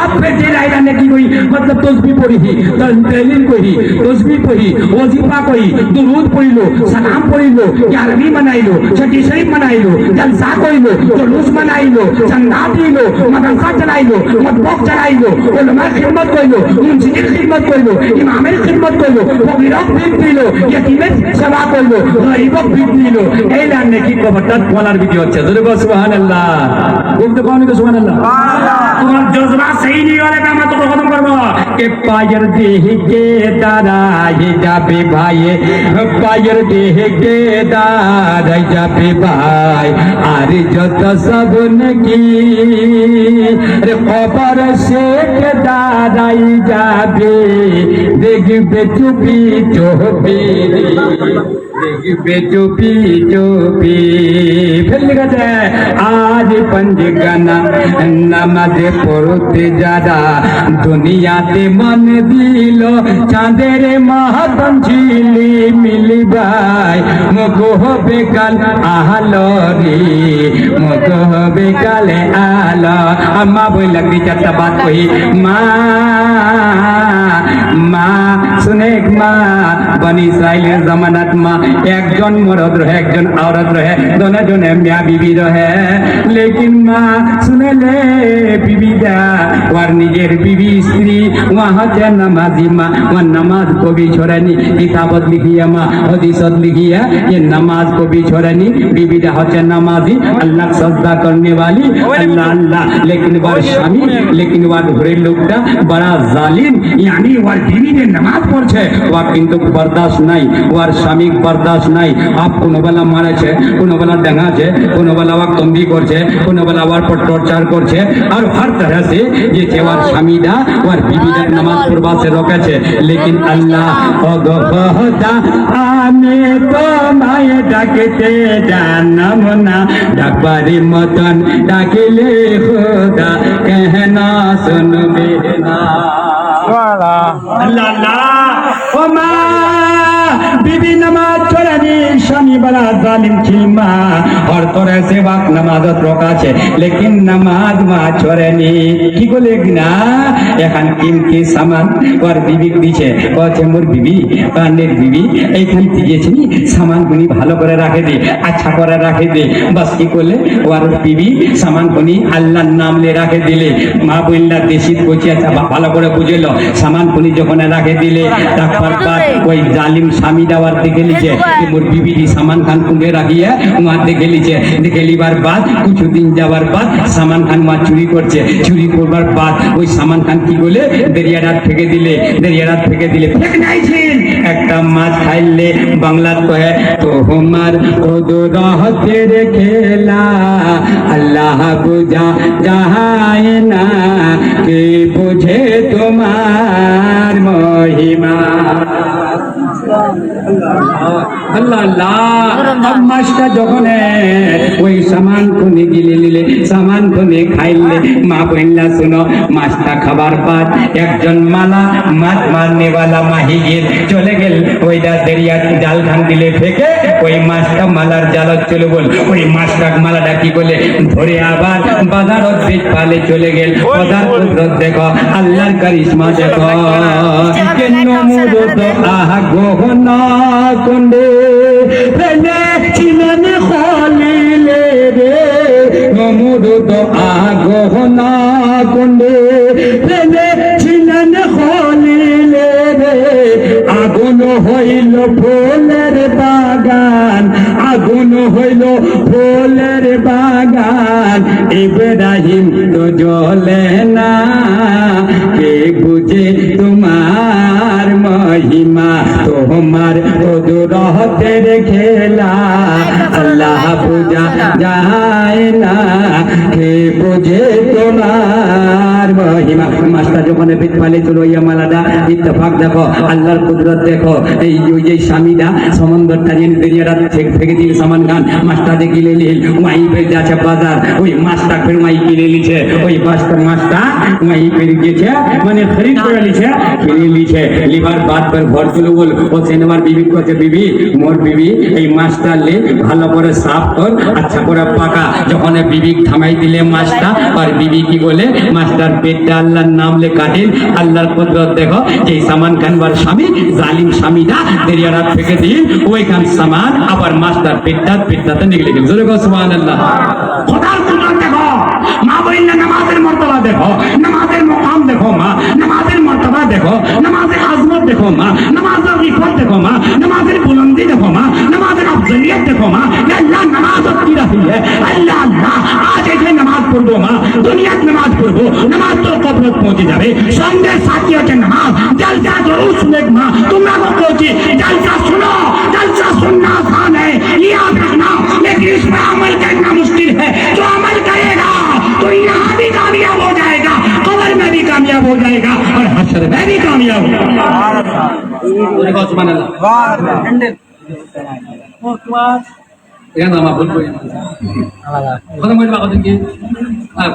আপনি যে রাইদানে কি কই मतलब तस्बीह पढ़ी तहलील कही तस्बीह पढ़ी वजीफा कही दुरूद पढ़िलो सलाम पढ़िलो ग्यारहवीं मनाइलो छठी शरीफ मनाइलो जलसा कइलो जुलूस मनाइलो चंदा दिलो मदरसा चलाइलो मतबख चलाइलो उलमा खिदमत कइलो मुंशिर खिदमत कइलो इमामेर खिदमत कइलो फकीरक बिल दिलो यतीमेर सेवा कइलो गरीबक बिल दिलो এই লানে কি কবরটা বলার ভিডিও হচ্ছে জোরে বল সুবহানাল্লাহ বলতে কোন কি সুবহানাল্লাহ তোমার জজবা সহি नहीं वाले का मैं तो खत्म करबो के पायर देह के दाराए जाबे भाई पायर देह के दाराए जाबे भाई आरे যত सबन की रे खबर से के दाराई जाबे দেখবে চুপি চুপি দেখবে চুপি চুপি ফের লিখেছে আজ পঞ্জগানা নামাজে পড়তে যারা দুনিয়াতে মন দিল চাঁদের মাহাতন ঝিলি মিলি ভাই মুখ হবে কাল আলো রে মুখ হবে কালে আলো আম্মা বই লাগবি চারটা বাত কই মা মা শুনে মা বনি ইসরাইলের জামানাত মা একজন মরদ রহে একজন औरत रहे दोनों जने मियाँ बीवी रहे लेकिन माँ सुने ले बीवी दा और निजेर बीवी स्त्री वहाँ से नमाजी माँ वहाँ नमाज को भी छोड़नी किताबत लिखी है माँ हदीसत लिखी है ये नमाज को भी छोड़नी बीवी दा होते नमाजी अल्लाह सजदा करने वाली अल्लाह अल्लाह लेकिन वार स्वामी लेकिन वार घरे लोग दा बड़ा जालिम यानी वार बीवी ने नमाज पढ़े वार किंतु बर्दाश्त नहीं वार स्वामी बर्दाश्त नहीं आप কোনো বেলা মারেছে কোনো বেলা ডাঙাছে কোনো বেলা আবার তম্বি করছে কোনো বেলা আবার পর টর্চার করছে আর हर तरह से ये চেওয়ার স্বামীরা ওর বিবিরা নামাজ পড়বা সে রকেছে लेकिन अल्लाह ओ খোদা আমি তো মায়ে ডাকতে জানম না ডাকবারে মতন ডাকিলে খোদা कहना सुनবে না अल्लाह अल्लाह ओ মা बीबी नमाज छोड़नी स्वामी बड़ा जालिम छिलमा और तोरे से वक्त नमाजत रोका छे लेकिन नमाज मा छोड़नी की बोले ना এখন কিমকি সামান ওর বিবি দিছে বলছে মোর বিবি কানের বিবি এইখান দিয়েছি সামান গুনি ভালো করে রাখে দে আচ্ছা করে রাখে দে বাস কি করলে ওর বিবি সামান গুনি আল্লাহর নাম লে রাখে দিলে মা বললা দেশিত কইছে আচ্ছা ভালো করে বুঝেলো সামান গুনি যখন রাখে দিলে তারপর ওই জালিম স্বামী দেওয়ার দিকে লিখে कि मोर बीबी दी सामान खान कुंडे रखी है वहाँ देखे लीचे देखे लीबार बाद कुछ दिन जावार बाद सामान खान वहाँ चुरी करছে चुरी करবার बाद ওই সামান খান কি বলে দরিয়ারাত ফেকে দিলে ফেক নাইছেন একটা মাছ খাইলে বাংলাত কহে তো हमार কুদরতের খেলা আল্লাহ বুঝা যায় না কে বুঝে তোমার মহিমা अल्लाह अल्लाह अब मास्टर যখন ওই সামান কোনে গিলে নিলে সামান কোনে খাইলে মা বললা শুনো মাছটা খাবার পর একজন মালা মাছ মারনে वाला মাহিগির চলে গেল ওইটা দরিয়া জাল খান দিলে ফেকে ওই মাছটা মালার জালত চলে বল ওই মাছটা মালাটা কি বলে ধরে আবার বাজারত বেচ পালে চলে গেল বাজার কুদরত দেখো আল্লাহর কারিশমা দেখো কেন মুরদ আহা গহনা কোন্ডে ফেলে ছিলেন খলিলে রে মুরদ আহা গহনা কোন্ডে ফেলে ছিলেন খলিলে রে আগুন হইল ফুলের বাগান আগুন হইল ফুলের বাগান ইব্রাহিম তো জ্বলে না কে বুঝে তোমার মহিমা তোমার কুদরতের খেলা আল্লাহ বুঝা যায় না কে বুঝে তোমার মহিমা মাস্টার যখন পেট পালে চলো ইয়া মালাদা ইত্তেফাক দেখো আল্লাহর কুদরত দেখো এই যে স্বামীরা সমুদ্রটা যেন দরিয়ারাত ফেকে দিল সামান খান মাছটা দেখি লেলিল ওয়াই ফের যাচ্ছে বাজার ওই মাছটা ফের ওয়াই কিনে লিছে ওই মাছটা ওয়াই ফের গেছে মানে খরিদ করে লিছে কিনে লিছে লিবার বাদ पर ঘর চলে বল ও সেনবার বিবি কইছে বিবি মোর বিবি এই মাছটা লে ভালো করে সাফ কর আচ্ছা করে পাকা যখন বিবি থামাই দিলে মাছটা আর বিবি কি বলে মাছটার পেটটা আল্লাহর নাম লে কাটেন আল্লাহর কুদরত দেখো যে সামান খানবার স্বামী জালিম স্বামীটা দরিয়ারাত ফেকে দিন ওইখান সামান আবার মাছটার পেটটাতে নিগলে গেল জোরে কও সুবহানাল্লাহ খোদার কুদরত দেখো মা বললে নামাজের মর্তবা দেখো নামাজের মুকাম দেখো মা নামাজের মর্তবা দেখো নামাজের আজমত দেখো মা নামাজের রিফত দেখো মা নামাজের বুলন্দি দেখো মা নামাজের আফজলিয়ত দেখো মা আল্লাহ নামাজ কি রাখি है আল্লাহ আল্লাহ আজ এখানে নামাজ পড়বো মা দুনিয়াত নামাজ পড়বো নামাজ তো কবরত পৌঁছে যাবে সঙ্গে সাথী হচ্ছে নামাজ জলসা জরুর শুনে মা তোমরা को पहुंची जलसा सुनो जलसा सुनना आसान है याद रखना लेकिन इस पर अमल करना मुश्किल है जो अमल करेगा तो यहाँ भी कामयाब हो जाएगा कब्र में भी कामयाब हो जाएगा और हश्र में भी कामयाब हो जाएगा জোরে কও সুবহানাল্লাহ। এখানে আমার ভুল করি কথা বলবা কত কি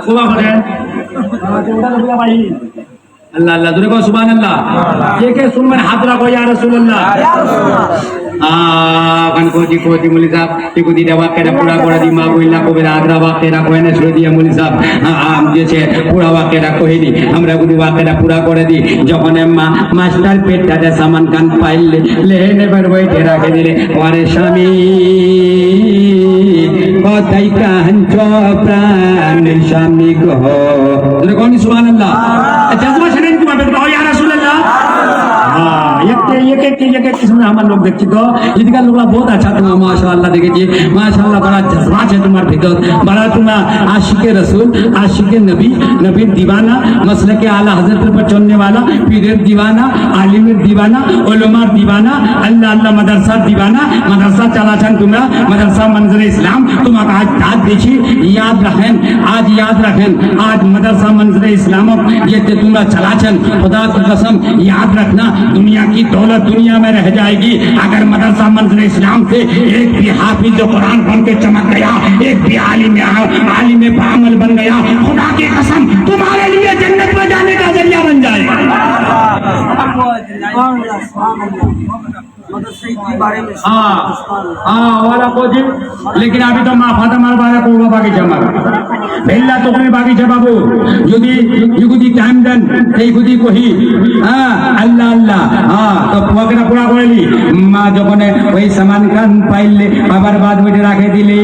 কোবা করেন আল্লাহ আল্লাহ জোরে কও সুবহানাল্লাহ। কে শুনবেন হাত রাখো ইয়া রাসূলুল্লাহ। kan koji muli sab iku di dawa kena pura kora di ma boilla ko bera agra wa kena ko ene suri dia muli sab am je che pura wa kena ko hini আমরা godi wa kena pura করে দি যখন মা master পেটটাতে সামান খান পাইলে লেনে বার বইতে রাখে দিলে ওরে স্বামী কথাই কান প্রাণ স্বামী গো কোন সুবহানাল্লাহ জাজমা শুনেন কি বলতে ইয়া রাসূলুল্লাহ। एक किस्म हमारे लोग देखी तो इधर लोग बहुत अच्छा तुम्हारा माशाअल्लाह देखिए माशाअल्लाह बड़ा जज्बा है तुम्हारे भीतर बड़ा तुम्हारा आशिके रसूल आशिके नबी नबी दीवाना मसले के आला हजरत पर चलने वाला पीर दीवाना आलिम दीवाना उलमा दीवाना अल्लाह अल्लाह मदरसा दीवाना मदरसा चलाचन तुम्हारा मदरसा मंजर इस्लाम तुम्हारा आज देखिए याद रखें आज मदरसा मंजर इस्लाम ये तुम्हारा चलाचन खुदा की कसम याद रखना दुनिया की दौलत दुनिया में रह जाएगी अगर मदरसा मंजर इस्लाम से एक भी हाफिज जो कुरान पढ़ के चमक गया एक भी आलिम बामल बन गया खुदा की कसम तुम्हारे लिए जन्नत में जाने का जरिया बन जाएगा। लेकिन अभी तो माँ फातमार बारे को बागीचा मार भेल्ला तो बागीचा बाबू যদি ইহুদি টাইম দেন সেই ইহুদি কহি আল্লাহ আল্লাহ তো পুয়াকেরা পুরা করেলি মা যখন ওই সামান খান পাইলে আবার বাদ বেটে রাখে দিলে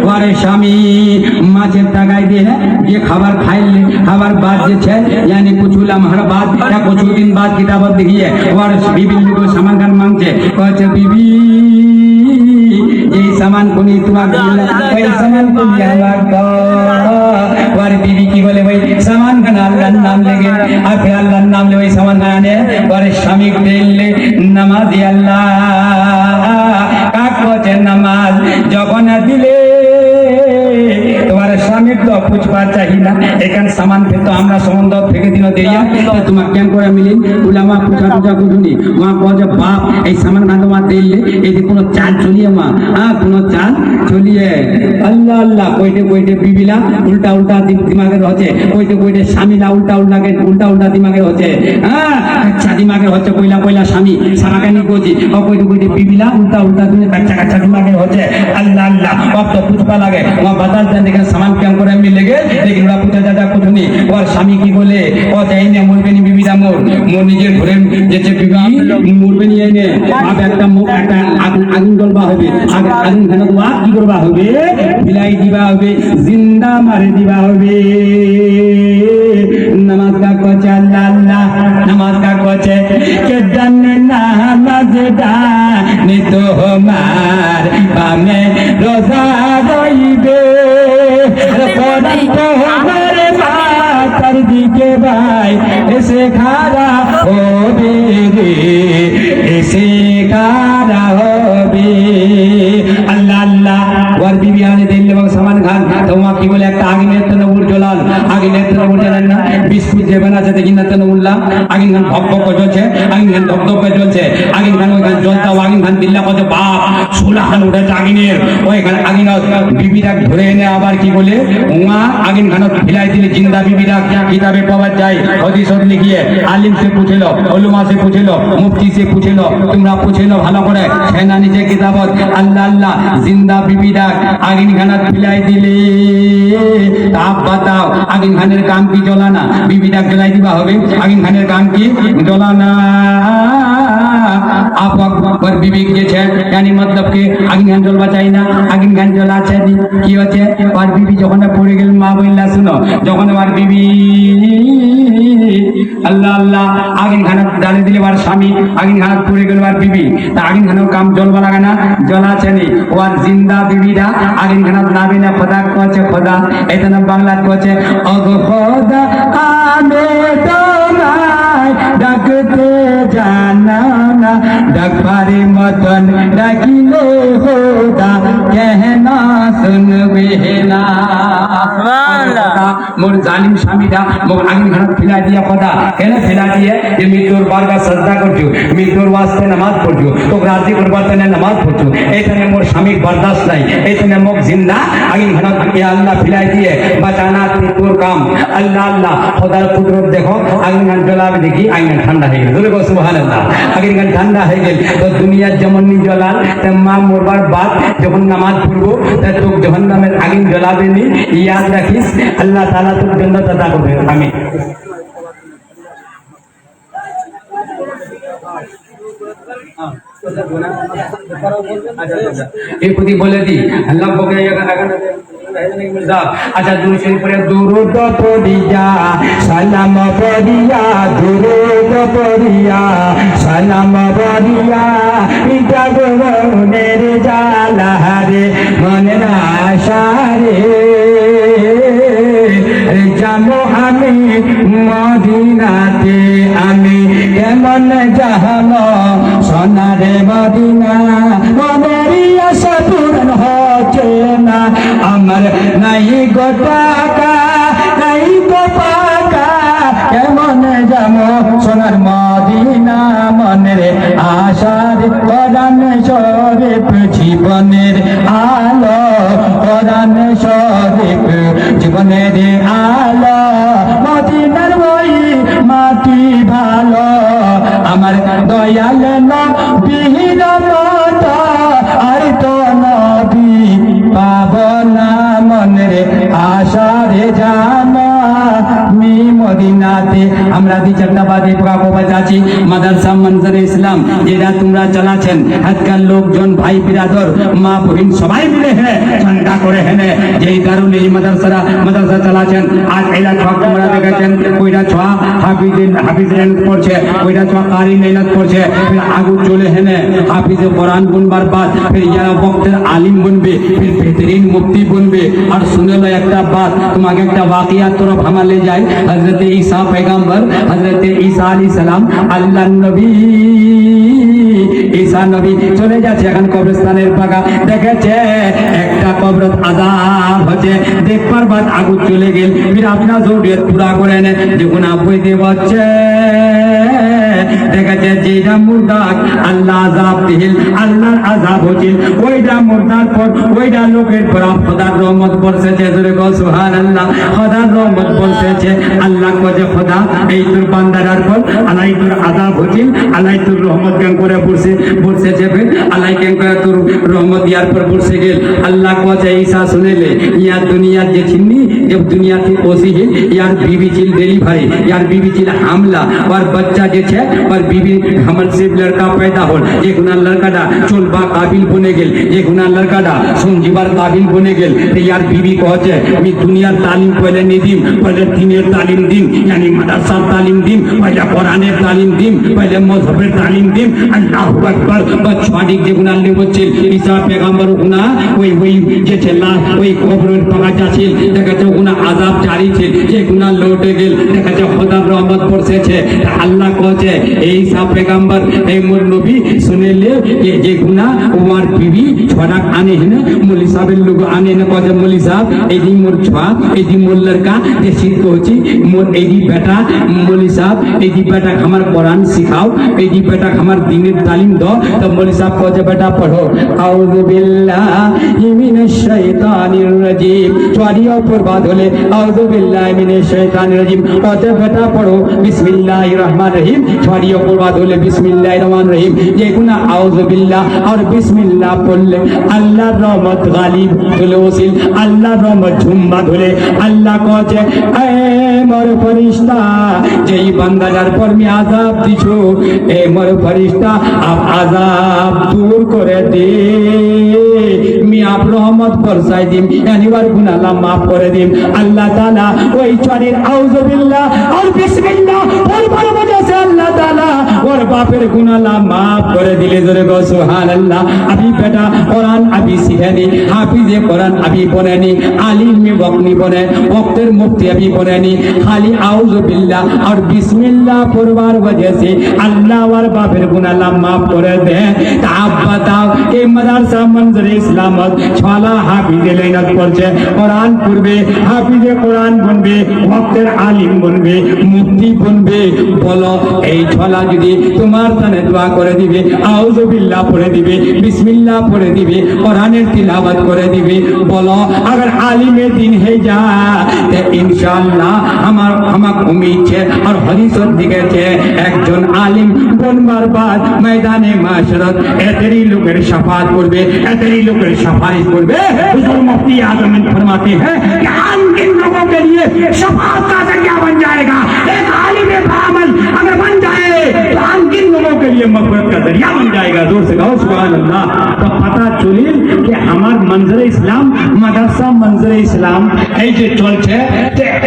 ওরে স্বামী মাছের টাকায় দিয়ে ये खबर खाइले खबर बाद जे छे यानी कुछ लम्हा बाद या कुछ दिन बाद किताबत देखिए और बीबी को सामान खान मांगছে কইছে बीबी এই सामान কোনি তোমার দিলা ওই सामान কোন আমার গো और बीबी की बोले भाई सामान खान আল্লাহর নাম लेगे আর फिर আল্লাহর নাম ले वही सामान खाने और স্বামী দিলে নামাজ আল্লাহ কাকছে নামাজ যখন দিলে তোমার স্বামী তো পুছবা চাহি না এখান সামান पे तो আমরা সম্বন্ধ থেকে দিন দেইয়া তোমার কেন করে মিলিন উলামা পুছা কুছুনি মা কয় বাপ এই সামান গান্দমা দিলে এই কোন চাল চলিয়ে মা কোন চাল চলিয়ে আল্লাহ আল্লাহ কইতে বিবিলা উল্টা দিমাগে হচ্ছে কইতে স্বামীলা উল্টা দিমাগে হচ্ছে আচ্ছা দিমাগে হচ্ছে কইলা স্বামী সারাকানি কইছি কইতে বিবিলা উল্টা তুমি কাচ্চা দিমাগে হচ্ছে আল্লাহ আল্লাহ কত পুছবা লাগে মা বাতাল দেন দেখেন সামান কেন করে মিলেগে लेकिन ওরা পুজা দাদা কুছুনি ওর স্বামী কি বলে ও চাইনে মরবেনি বিবিরা মোর নিজের ঘরে যেতে বিবি মরবেনি এনে আপ একটা মুখ একটা আগুন জ্বলবা হবে আগুন খানা ওয়া কি করবা হবে বিলাই দিবা হবে জিন্দা মারে দিবা হবে নামাজ কা কোচে আল্লাহ আল্লাহ নামাজ কা কোচে কে জানে না নামাজদা নি তোমার বামে রোজা রইবে দিকে ভাই এসে খারা হবে রে এসে খারা হবে আল্লাহ আল্লাহ ওর বিবি আনে দিলে এবং সামান খান তোমার কি বলে একটা আগুনের তনে উড় জ্বলাল আগুনের তনে উড় জ্বলেন না বিস্কুট দেবেন আছে দেখি না তনে উড়লাম আগুন খান ভক জ্বলছে আগুন খান ধক জ্বলছে আগুন খান ওইখান জ্বলতাও আগুন খান দিল্লা কত বাপ সোলা খান উঠেছে আগুনের ওইখানে আগুন বিবিরা ধরে এনে আবার কি বলে উমা আগুন খান ফিলাই দিলে জিন্দা বিবিরা কিতাবে পাওয়া যায় হাদিস লিখিয়ে আলিম से पूछ लो उलमा से पूछ लो मुफ्ती से पूछ लो তোমরা पूछ लो ভালো করে সেনা নিচে কিতাবত আল্লাহ আল্লাহ জিন্দা বিবিরা আগুন খান ফিলাই দিলে আপ বাতাও আগুন খানের কাম কি জ্বলানা বিবিরা জ্বলাই দিবা হবে আগুন খানের কাম কি জ্বলানা आप पर बीबी के छे यानी मतलब के आगिन खान জ্বলবা চাই না আগুন খান জ্বলাছে কি হচ্ছে আর বিবি যখন পড়ে গেল মা বললা শুনো যখন আমার বিবি আল্লাহ আল্লাহ আগুন খান ডালে দিলে আর স্বামী আগুন খান পড়ে গেল আর বিবি তা আগুন খানের কাম জ্বলবা লাগে না জ্বলাছে নি ওর জিন্দা বিবিরা আগুন খান নাবে না খোদা কচ্ছে খোদা এটা না বাংলা কচ্ছে ওগো খোদা আমি তোমায় ডাকতে জানা না ডাকবারে মতন ডাকিলে খোদা कहना सुनबे ना মোর জালিম স্বামীরা মোক আগুন ঘাট ফেলা দিয়া কথা কেন ফেলা দিয়ে যে মৃত্যুর বারবার শ্রদ্ধা করছো, মৃত্যুর বাস্তে নামাজ পড়ছো, তোকে রাজি করবার জন্য নামাজ পড়ছো, এইখানে মোর স্বামীর বরদাস্ত নাই, এইখানে মোক জিন্দা আগুন ঘাট আল্লাহ ফেলাই দিয়ে বাঁচানা তোর কাম। আল্লাহ আল্লাহ খোদার কুদরত দেখো, আগুন ঘাট জ্বলাবে দেখি আগুন ঠান্ডা হয়ে গেল। ধরে গো সুবহানাল্লাহ, আগুন ঘাট ঠান্ডা হয়ে গেল। তো দুনিয়ার যেমন নি জ্বলাল মা মরবার বাদ যখন নামাজ পড়বো তা তোর জাহান্নামের আগুন জ্বলাবে নি, ইয়াদ রাখিস। আল্লাহ তাআলা তোর জান্নাত আতা করবে। আমিন। এই প্রতি বলে দি আল্লাহ বকে আচ্ছা দুশো পরে দুরুদ পড়িয়া সালাম পড়িয়া দুরুদ পড়িয়া সালাম পড়িয়া জাগরণের জালা রে মনের আশা রে জানো আমি মদিনাতে আমি কেমন যাহম সোনারে মদিনা মনের আশা পূরণ হচ্ছে না আমার নাই গো টাকা নাই গো পাকা কেমন যাম সোনার মদিনা মনের আশার পরাণ শরীফ জীবনের আলো পরাণ শরীফ জীবনের আলো মদিনার ওই মাটি ভালো আমার দয়াল নবীর মতো আর তো নবী পাবনা মনের আশারে জানা মি মদিনাতে। আমরা দ্বিচারটাবাদে প্রকাপবা যাচ্ছি মাদ্রাসা মনজরে ইসলাম যেটা তোমরা চালাচ্ছেন আজকাল লোকজন ভাই বিরাদর মা বহিন সবাই মিলে হ্যাঁ ঠান্ডা করে হেনে যেই কারণে এই মাদ্রাসা চালাচ্ছেন। আজ এলা ছ তোমরা দেখেছেন কইরা ছ হাফিজেন পড়ছে, কইরা ছ কারি মেহনত করছে, ফির আগু চলে হেনে হাফিজে কোরআন বুনবার বাদ ফির যারা বক্তের আলিম বুনবে, ফির বেহতরিন মুফতি বুনবে। আর শুনে লো একটা বাত, তোমাকে একটা ওয়াকিয়াত তরফ হামালে যায়। হযরত ঈসা पैगंबर हजरत ঈসা আলাইহিস সালাম আল্লাহ নবী ঈসা নবী চলে যাচ্ছে এখন কবরস্থানের পাকা দেখেছে একটা কবরত আযাব হচ্ছে, দেখবার বাদ আগু চলে গেল। ফির আপনার জরুরিয়ত পুরা করেন যখন আপইতে বলছে দেখেছে যেটা মুর্দাক আল্লাহ আযাব দিল, আল্লাহর আযাব হচ্ছে ওইটা মুর্দার পর ওইটা লোকের পর খোদার রহমত বর্ষেছে। জোরে বল সুবহানাল্লাহ, খোদার রহমত বর্ষেছে। আল্লাহ কয়ে খোদা এই তোর বান্দারার পর আলাই তোর আযাব হচ্ছিল, আলাই তোর রহমত কেন করে বর্ষে যাবে, আলাই কেন করে তোর রহমত ইয়ার পর বর্ষে গেল। আল্লাহ কয়ে ঈসা শুনেলে ইয়ার দুনিয়ার যে ছিন্নি যে দুনিয়াতে ওসি হিল ইয়ার बीवी चिल डिलीवरी यार बीवी चिल हमला और बच्चा जे छे और बीवी हमर से लड़का पैदा होल जे गुना लड़काटा चलबा काबिल बने गेल, जे गुना लड़काटा समझिबार काबिल बने गेल। तो यार बीवी कहছে আমি দুনিয়ার তালিম পহলে নি দিম, পহলে দ্বীনের তালিম দিম यानी মাদ্রাসার তালিম দিম, পহলে কোরআনের তালিম দিম, পহলে মযহবের তালিম দিম। আল্লাহু আকবার। বচ্চাটিক যে গুনাহ লেবছিল ঈসা पैगंबर গুনাহ ওই যে ছেলা ওই কবরের পাকা যাচ্ছিল দেখাতে গুনাহ আযাব জারি ছিল, যে গুনাহ লৌটে গেল দেখাতে খোদার রহমত বর্ষেছে। আল্লাহ কহে এই ঈসা पैगंबर এই মোর নবী শুনেলে যে গুনাহ ওর বিবি ছড়া আনে না মৌলভী সাহেবের লোক আনে না কহে মৌলভী সাহেব এই দি মোর ছড়া এই দি মোর লড়কা যে শিখ হচ্ছে মোর এই দি বেটা মৌলভী সাহেব এই দি বেটা আমার কোরআন শিখাও, এই দি বেটা আমার দ্বীনের তালিম দাও। তো মৌলভী সাহেব কহে বেটা পড়ো আউযু বিল্লাহি মিনাশ শাইতানির রাজিম, ছড়িও পড়বাদ হলে আউযু বিল্লাহি মিনাশ শাইতানির রাজিম কহে বেটা পড়ো বিসমিল্লাহির রহমানির রহিম, ছড়িও পড়বাদ হলে বিসমিল্লাহির রহমানির রহিম। যে গুনা আউযু বিল্লাহ আর বিসমিল্লাহ পড়লে আল্লাহর রহমত গালিব চলে ওসিল, আল্লাহর রহমত ঝুমবা ধরে। আল্লাহ কহে এ মোর ফেরেশতা যেই বান্দাটার পর আমি আযাব দিছো এ মোর ফেরেশতা আপ আযাব দূর করে দে, আমি আপ রহমত বরসাই দিম এনিবার গুনাহ মাফ করে দিম। আল্লাহ তাআলা ওই চরের আউযু বিল্লাহ আর বিসমিল্লাহ পড়বার वजह से আল্লাহ তাআলা ওর বাপের গুনাহ মাফ করে দিলে জোরে গো সুবহানাল্লাহ। अभी बेटा कुरान अभी सीखेनी, हाफिजे कुरान अभी बनेनी, आलिम में वक्नी बने, वक्तेर मुफ्ती अभी बनेनी, खाली आउज़ु बिल्लाह और बिस्मिल्लाह पढ़वार वजह से अल्लाह और बापेर गुनाह माफ करे दे। ता आप बताओ এই মাদ্রাসা মঞ্জুরে ইসলামত ছলা হাফিজে লাইনাত পড়ছে, কোরআন পড়বে, হাফিজে কোরআন বনবে, ওয়াক্তের আলিম বনবে, মুফতি বনবে। বলো এই ছলা যদি তোমার তানে দোয়া করে দিবে, আউযু বিল্লাহ পড়ে দিবে, বিসমিল্লাহ পড়ে দিবে, কোরআনের তিলাওয়াত করে দিবে, বলো अगर आलिम दिन है जा ते इंशाअल्लाह আমার উম্মত છે আর হাদিসত দিকেছে একজন আলিম বনবার বাদ ময়দানে মাশরাত এতরি লোকের শাফাত করবে, এতরি লোকের শাফাত করবে। হুজুর মুফতি आजम फरमाते हैं कि हम इन लोगों के लिए शफात का जरिया बन जाएगा। एक आलिम बामल अगर बन जाए तो हम इन लोगों के लिए मग़फ़िरत का जरिया बन जाएगा। जोर से कहो सुभान अल्लाह। तो पता चलिल कि আমার মঞ্জুরে ইসলাম মাদ্রাসা মঞ্জুরে ইসলাম এই যে চলছে,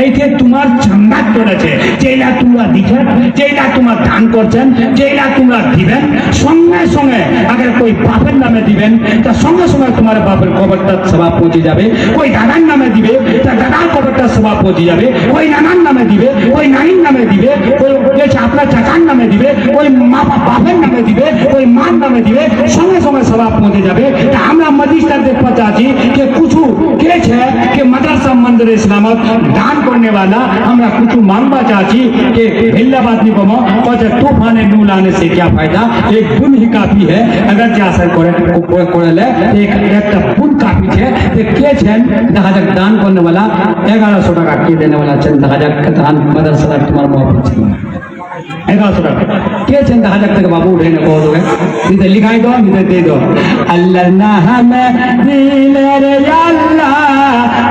এই যে তোমার জান্নাত চলেছে, যেটা তোমরা দিচ্ছেন, যেটা তোমরা দান করছেন, যেটা তোমরা দিবেন, সঙ্গে সঙ্গে अगर कोई বাপের নামে দিবেন তা সঙ্গে সঙ্গে তোমার বাপের কবরটা সওয়াব পৌঁছে যাবে। ওই দাদার নামে দিবে তা দাদার কবরটা সওয়াব পৌঁছে যাবে। ওই নানার নামে দিবে, ওই নানির নামে দিবে, ওই আপনার চাচার নামে দিবে, ওই মা বাপের নামে দিবে, ওই মার নামে দিবে, সঙ্গে সঙ্গে সওয়াব পৌঁছে যাবে। তা আমরা मदीना देखना चाहती कि कुछ केच है कि मदरसा मंदिर इस्लामत दान करने वाला हमरा कुछ मांगवा चाहती कि हिल्लाबाद निगम और तूफाने नूर आने से क्या फायदा, एक पुण्य ही काफी है। अगर जा सर करे ले एक पुण्य काफी है। तो केच है 10,000 दान करने वाला 1100 টাকা के देने वाला चंद 10,000 का दान मदरसा तुम्हारा मोहब्बत 1100 টাকা কে চিন্তা 1000 টাকা বাবু উঠে না কত হবে নিতে লিখাই দাও, নিতে দিয়ে দাও। আল্লাহর নামে দিলে রে আল্লাহ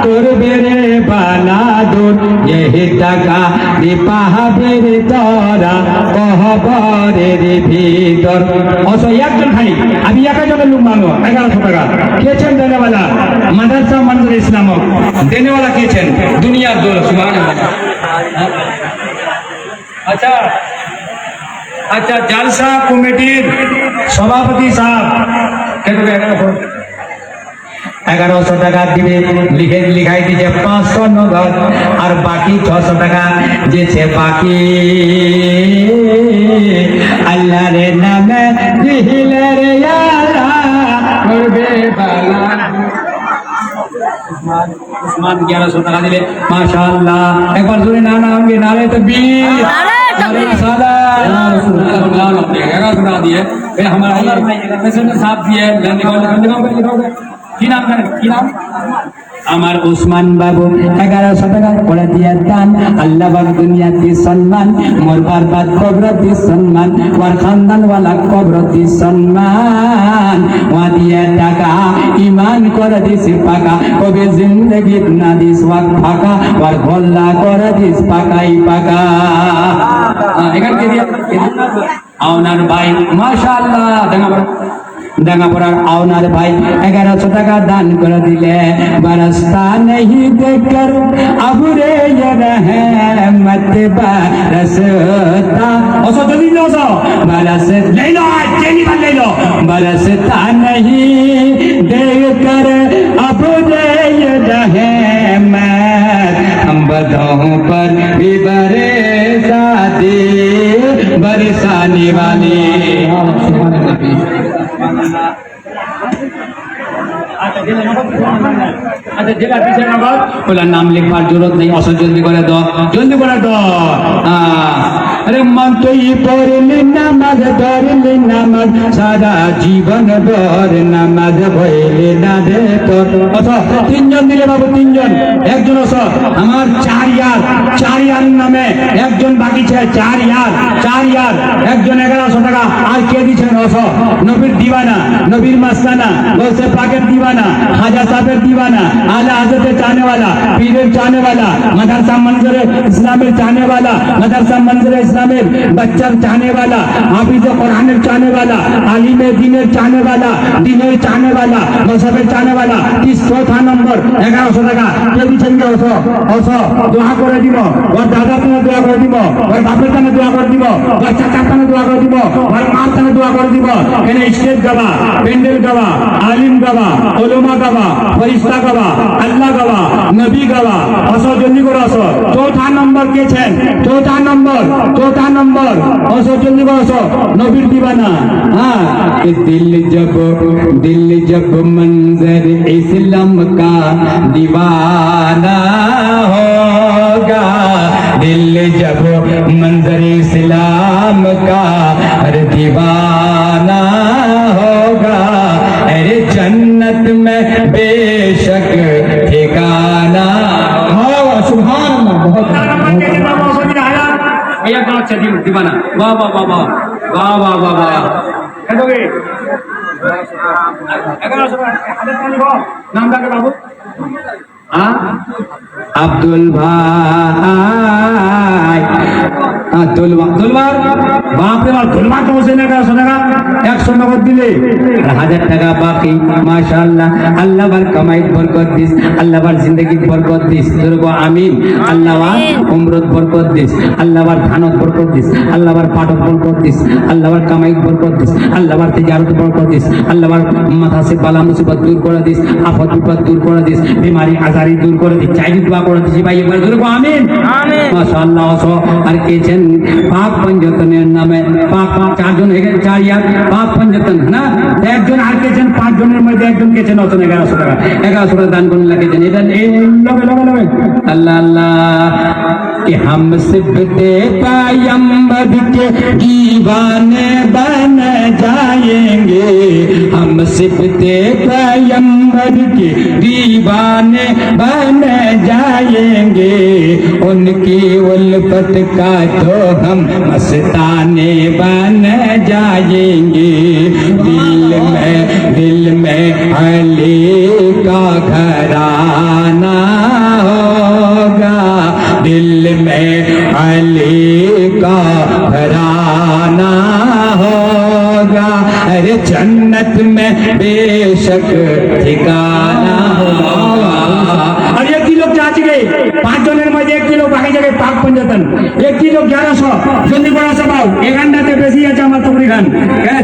করবে রে বালাদুর, এই টাকা দিপাবে রে তোরা কহবরের ভিতর। অস একজন খাই আমি একজনের লোক মানো 1100 টাকা কে চেন দেনে वाला মাদ্রাসা মঞ্জুর ইসলাম দেনে वाला কে চেন দুনিয়ার দৌল সুবহানাল্লাহ। अच्छा अच्छा जलसा कमेटीर सभापति साहब 1100 টাকা দিবে, লিখে লিখাই দিছে 500 নগদ আর বাকি 600 টাকা যেছে বাকি। আল্লাহর নামে দিলে রে আল্লাহ করবে বালা। उस्मान 1100 টাকা দিলে माशाअल्लाह। एक बार जोरे ना होंगे नारे तकबीर, नारे सादा। 1100 টাকা दिए फिर हमारा प्रेसिडेंट साहब दिए लिखाओ কি নাম জানেন কি নাম আমার উসমান বাবু 1100 টাকা করে দিয়ে দান। আল্লাহ বাগ দুনিয়াতে সম্মান, মোর বারবাদ কবরতে সম্মান, ওর খানদান ওয়ালা কবরতে সম্মান। ওয়া দিয়ে টাকা ঈমান করে দিছে পাকা, কবে জিন্দেগি না দিস ওয়াক ফাঁকা, ওর গল্লা করে দিস পাকাই পাকা। এখান থেকে আওনার ভাই মাশাআল্লাহ ডাঙ্গাপাড়ার আওনার ভাই 1100 টাকা দান করে দিলে। বরসতা नहीं देखकर अब रे ये रहमत बरसता ओसो जल्दी लो सो बरस ले लो चेनी बन ले लो। बरसता नहीं देखकर अब रे ये रहमत हम बदों पर भी बरसाती बरसाने वाली। अच्छा जेला पीछे नंबर बोला नाम लिखवार जरूरत नहीं, औसत जल्दी करे दो, जल्दी करे दो। अरे मन तो ये पढ़ली नमाज पढ़ली नमाज सारा जीवन भर नमाज भइले ना दे তোর। আচ্ছা তিনজন দিলে বাবু তিনজন, একজন আছে আমার 4 ইয়ার নামে একজন বাকি আছে 4 ইয়ার একজন 1100 টাকা আর কে দিছেন আছে নবীর দিওয়ানা, নবীর মাস্তানা, গৌসে পাকের দিওয়ানা, খাজা সাহেবের দিওয়ানা, आला हजरत चाहने वाला, पीर चाहने वाला, मदरसा मंजर इस्लाम चाहने वाला, मदरसा मंजर इस्लाम सल्लल्लाहु बच्चर चाहने वाला, हाफिज कुरान चाहने वाला, आलिम दीनेर चाहने वाला, दीनेर चाहने वाला, मजहबेर चाहने वाला 34 নম্বর 1100 টাকা কে দিচ্ছেন কে দোয়া করে দিব, ওর দাদার জন্য দোয়া করে দিব, ওর বাপের জন্য দোয়া করে দিব, ওর চাচার জন্য দোয়া করে দিব, ওর মার জন্য দোয়া করে দিব। এখানে স্টেজ গাওয়া, প্যান্ডেল গাওয়া, আলিম গাওয়া, ওলামা গাওয়া, ফরিস্তা গাওয়া, আল্লাহ গাওয়া, নবী গাওয়া, অসর জলদি করে অসর 4 নম্বর কেছেন, 4 নম্বর অসর জলদি করে অসর নবীর দিবানা। হ্যাঁ दिल जब मंजर इस्लाम का दीवाना होगा, दिल जब मंजर इस्लाम का दीवाना होगा, अरे जन्नत में बेशक ठिकाना होगा। सुभान अल्लाह। बहुत भैया बहुत अच्छा दीवाना। वाह वाह वाह वाह वाह वाह वाह वाह। नाम क्या बाबू? अब्दुल भाई दुलवार बाप रे बाप दुलवार तो उसे नगर सुनेगा 100 नगद दिले 1000 টাকা বাকি। মাশাআল্লাহ আল্লাহ বার কামাই বরকত this, Allah bar Zindagi Barkat this. দুর্গ আমিন। আল্লাহ বার উমরত বরকত দিস, আল্লাহ বার ধানত বরকত this, Allah bar পাটক Barkat this, আল্লাহ বার কামাই বরকত this, Allah bar তিজারত Barkat this, আল্লাহ বার মাথা সে বালা মুসিবত দূর করে দিস, আফত বিপদ দূর করে দিস, বিমারি আজারি দূর করে দিস। চাই দোয়া করে দিস ভাই একবার দুর্গ আমিন আমিন। মাশাআল্লাহ। আর কেছেন পাক পঞ্জতনের নামে পাক 4 জন হয়ে গেছে, 4 ইয়ার পাক পঞ্জতন না, একজন আর কেছেন 5 জনের মধ্যে একজন কেছেন 1100 টাকা 1100 টাকা দান করুন লাগেছেন। এটা লগে আল্লাহ আল্লাহ कि हम सिफते पैगंबर के दीवाने बन जाएंगे, हम सिफते पैगंबर के दीवाने बन जाएंगे, उनकी उल्फत का तो हम मस्ताने बन जाएंगे। दिल में अली का घराना होगा, दिल में अली का घराना होगा, अरे जन्नत में बेशक ठिकाना होगा। और 1 किलो चाची गए 5 জনের মধ্যে 1 কিলো বাকি জায়গায় পাক পঞ্জতন 1 কিলো 1100 জলদি করে আসো বাবু। এখানটাতে বেশি আছে আমার টুকরি খান,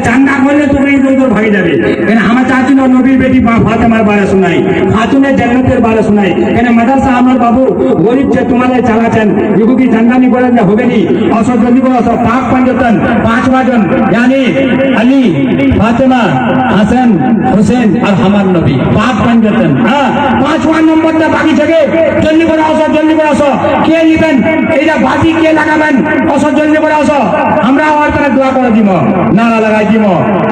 চান্দা করলে টুকরি দূর ভাগে যাবে। কেন আমার চাচি নবীর বেটি ফাতেমার বারে শোনাই, খাতুনের জান্নাতের বারে শোনাই। কেন মাদ্রাসা আমার বাবু গরিব যে তোমাদের চালাচ্ছেন এগুলো কি জান্নানি করে হবে নি? অসর জলদি করে আসো। পাক পঞ্জতন 5 জন यानी अली फातिमा হাসান হোসেন আর আমার নবী পাক পঞ্জতন। হ্যাঁ 5 নম্বরটা বাকি থেকে জলদি করে আসো, জলদি করে আসো। কে নিবেন এইটা বাজি কে লাগাবেন? আসো জলদি করে আসো। আমরা और तरह दुआ कर দিব, नारा लगाई দিব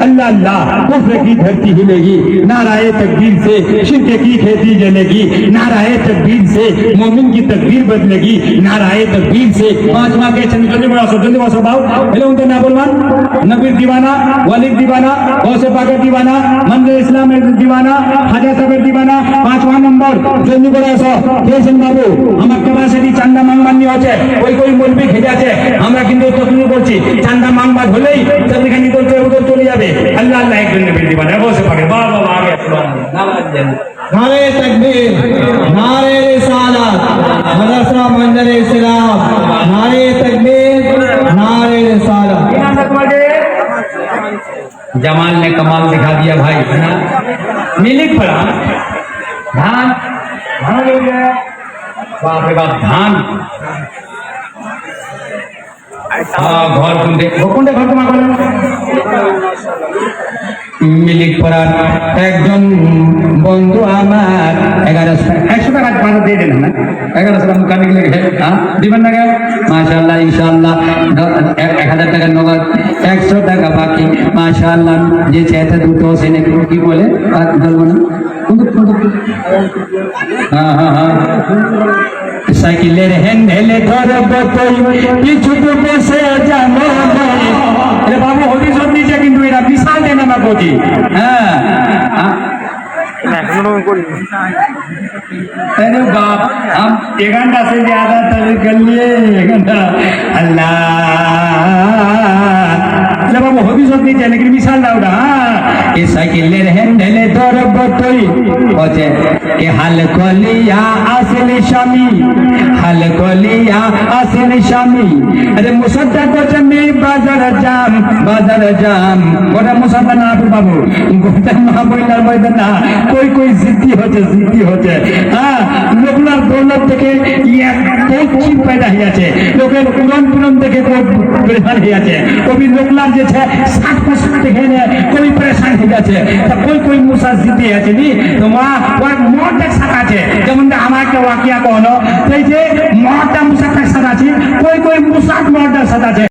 अल्लाह अल्लाह कुफ्र की धरती हिलेगी, नाराए तकबीर से शिर्क की खेती जलेगी, नाराए तकबीर से मोमिन की तकबीर बदलेगी, नाराए तकबीर से 5 माह के जल्दी করে আসো, জলদি আসো বাবু। এলো উনতে না বলমান নবীর দিওয়ানা, ওয়ালিদ দিওয়ানা, গৌসে পাকের দিওয়ানা, মন্দির ইসলামের দিওয়ানা, খাজা সাহেবের দিওয়ানা 5 নম্বর জলদি করে আসো। কেছেন বাবু আমার ক্যাপাসিটি চান্দা মাংমানি হচ্ছে, ওই মলবি খেতে আছে। আমরা কিন্তু তকলিফ করছি, চান্দা মাংবাদ হলেই চাঁদিখানি করতে উদর চলে যাবে। আল্লাহ আল্লাহ একজন নবীর দিওয়ানা গৌসে পাকের বাবা বাবা আগে সুবহানাল্লাহ। नारे तकबीर, नारे रिसालत, मदरसा मंजर इस्लाम, नारे तकबीर, नारे रिसालत। जमाल ने कमाल दिखा दिया भाई। मिलिक पड़ा धान, धान ले गया बाप रे बाप धान। घर কোনটা ঘর তোমার বলেন? মিলিক পড়ার একজন বন্ধু আমার 100 টাকা পাঁচ দিয়ে দেন না, 1100 টাকা মুখানি গেলে দিবেন না কেন? মাশাআল্লাহ ইনশাআল্লাহ 1000 টাকা নগদ, 100 টাকা বাকি। মাশাআল্লাহ যে চাইতে দুটো সেনে কি বলে আর বলবো না। সাইকেলের হ্যান্ডেলে ধরব কই কিছু ডুবে সে জানো রে বাবু হবি সব নিচে, কিন্তু এটা বিশাল দেনা করছি। হ্যাঁ अरे बाप हम 1 घंटा से ज्यादा तभी कर लिए 1 घंटा अल्लाह अरे बाबू होगी सोच नहीं लेकिन मिसाल लाउडा ये साइकिल ले रहे ढेले दौर बतोई होते कि हाल कोलिया असली शामी हाल कोलिया असली शामी अरे मुसद्दा को जमी बाजार जाम ওটা মুসলমান না বাবু গোটা মহাবৈলার ময়দান কই কই জিদ্দি হচ্ছে হ্যাঁ লোকনার দৌলত থেকে কি पैदा হইয়াছে লোকের পুরন থেকে পরেশান হইয়াছে কবি লোকনার যে 60% থেকে কবি পরেশান হইয়াছে তা কই মুসা জিদ্দি আছে নি তো মা ওর মরটা সাথে আছে যেমন আমাকে ওয়াকিয়া কোন এই যে মরটা মুসার সাথে আছে কই মুসার মরটার সাথে আছে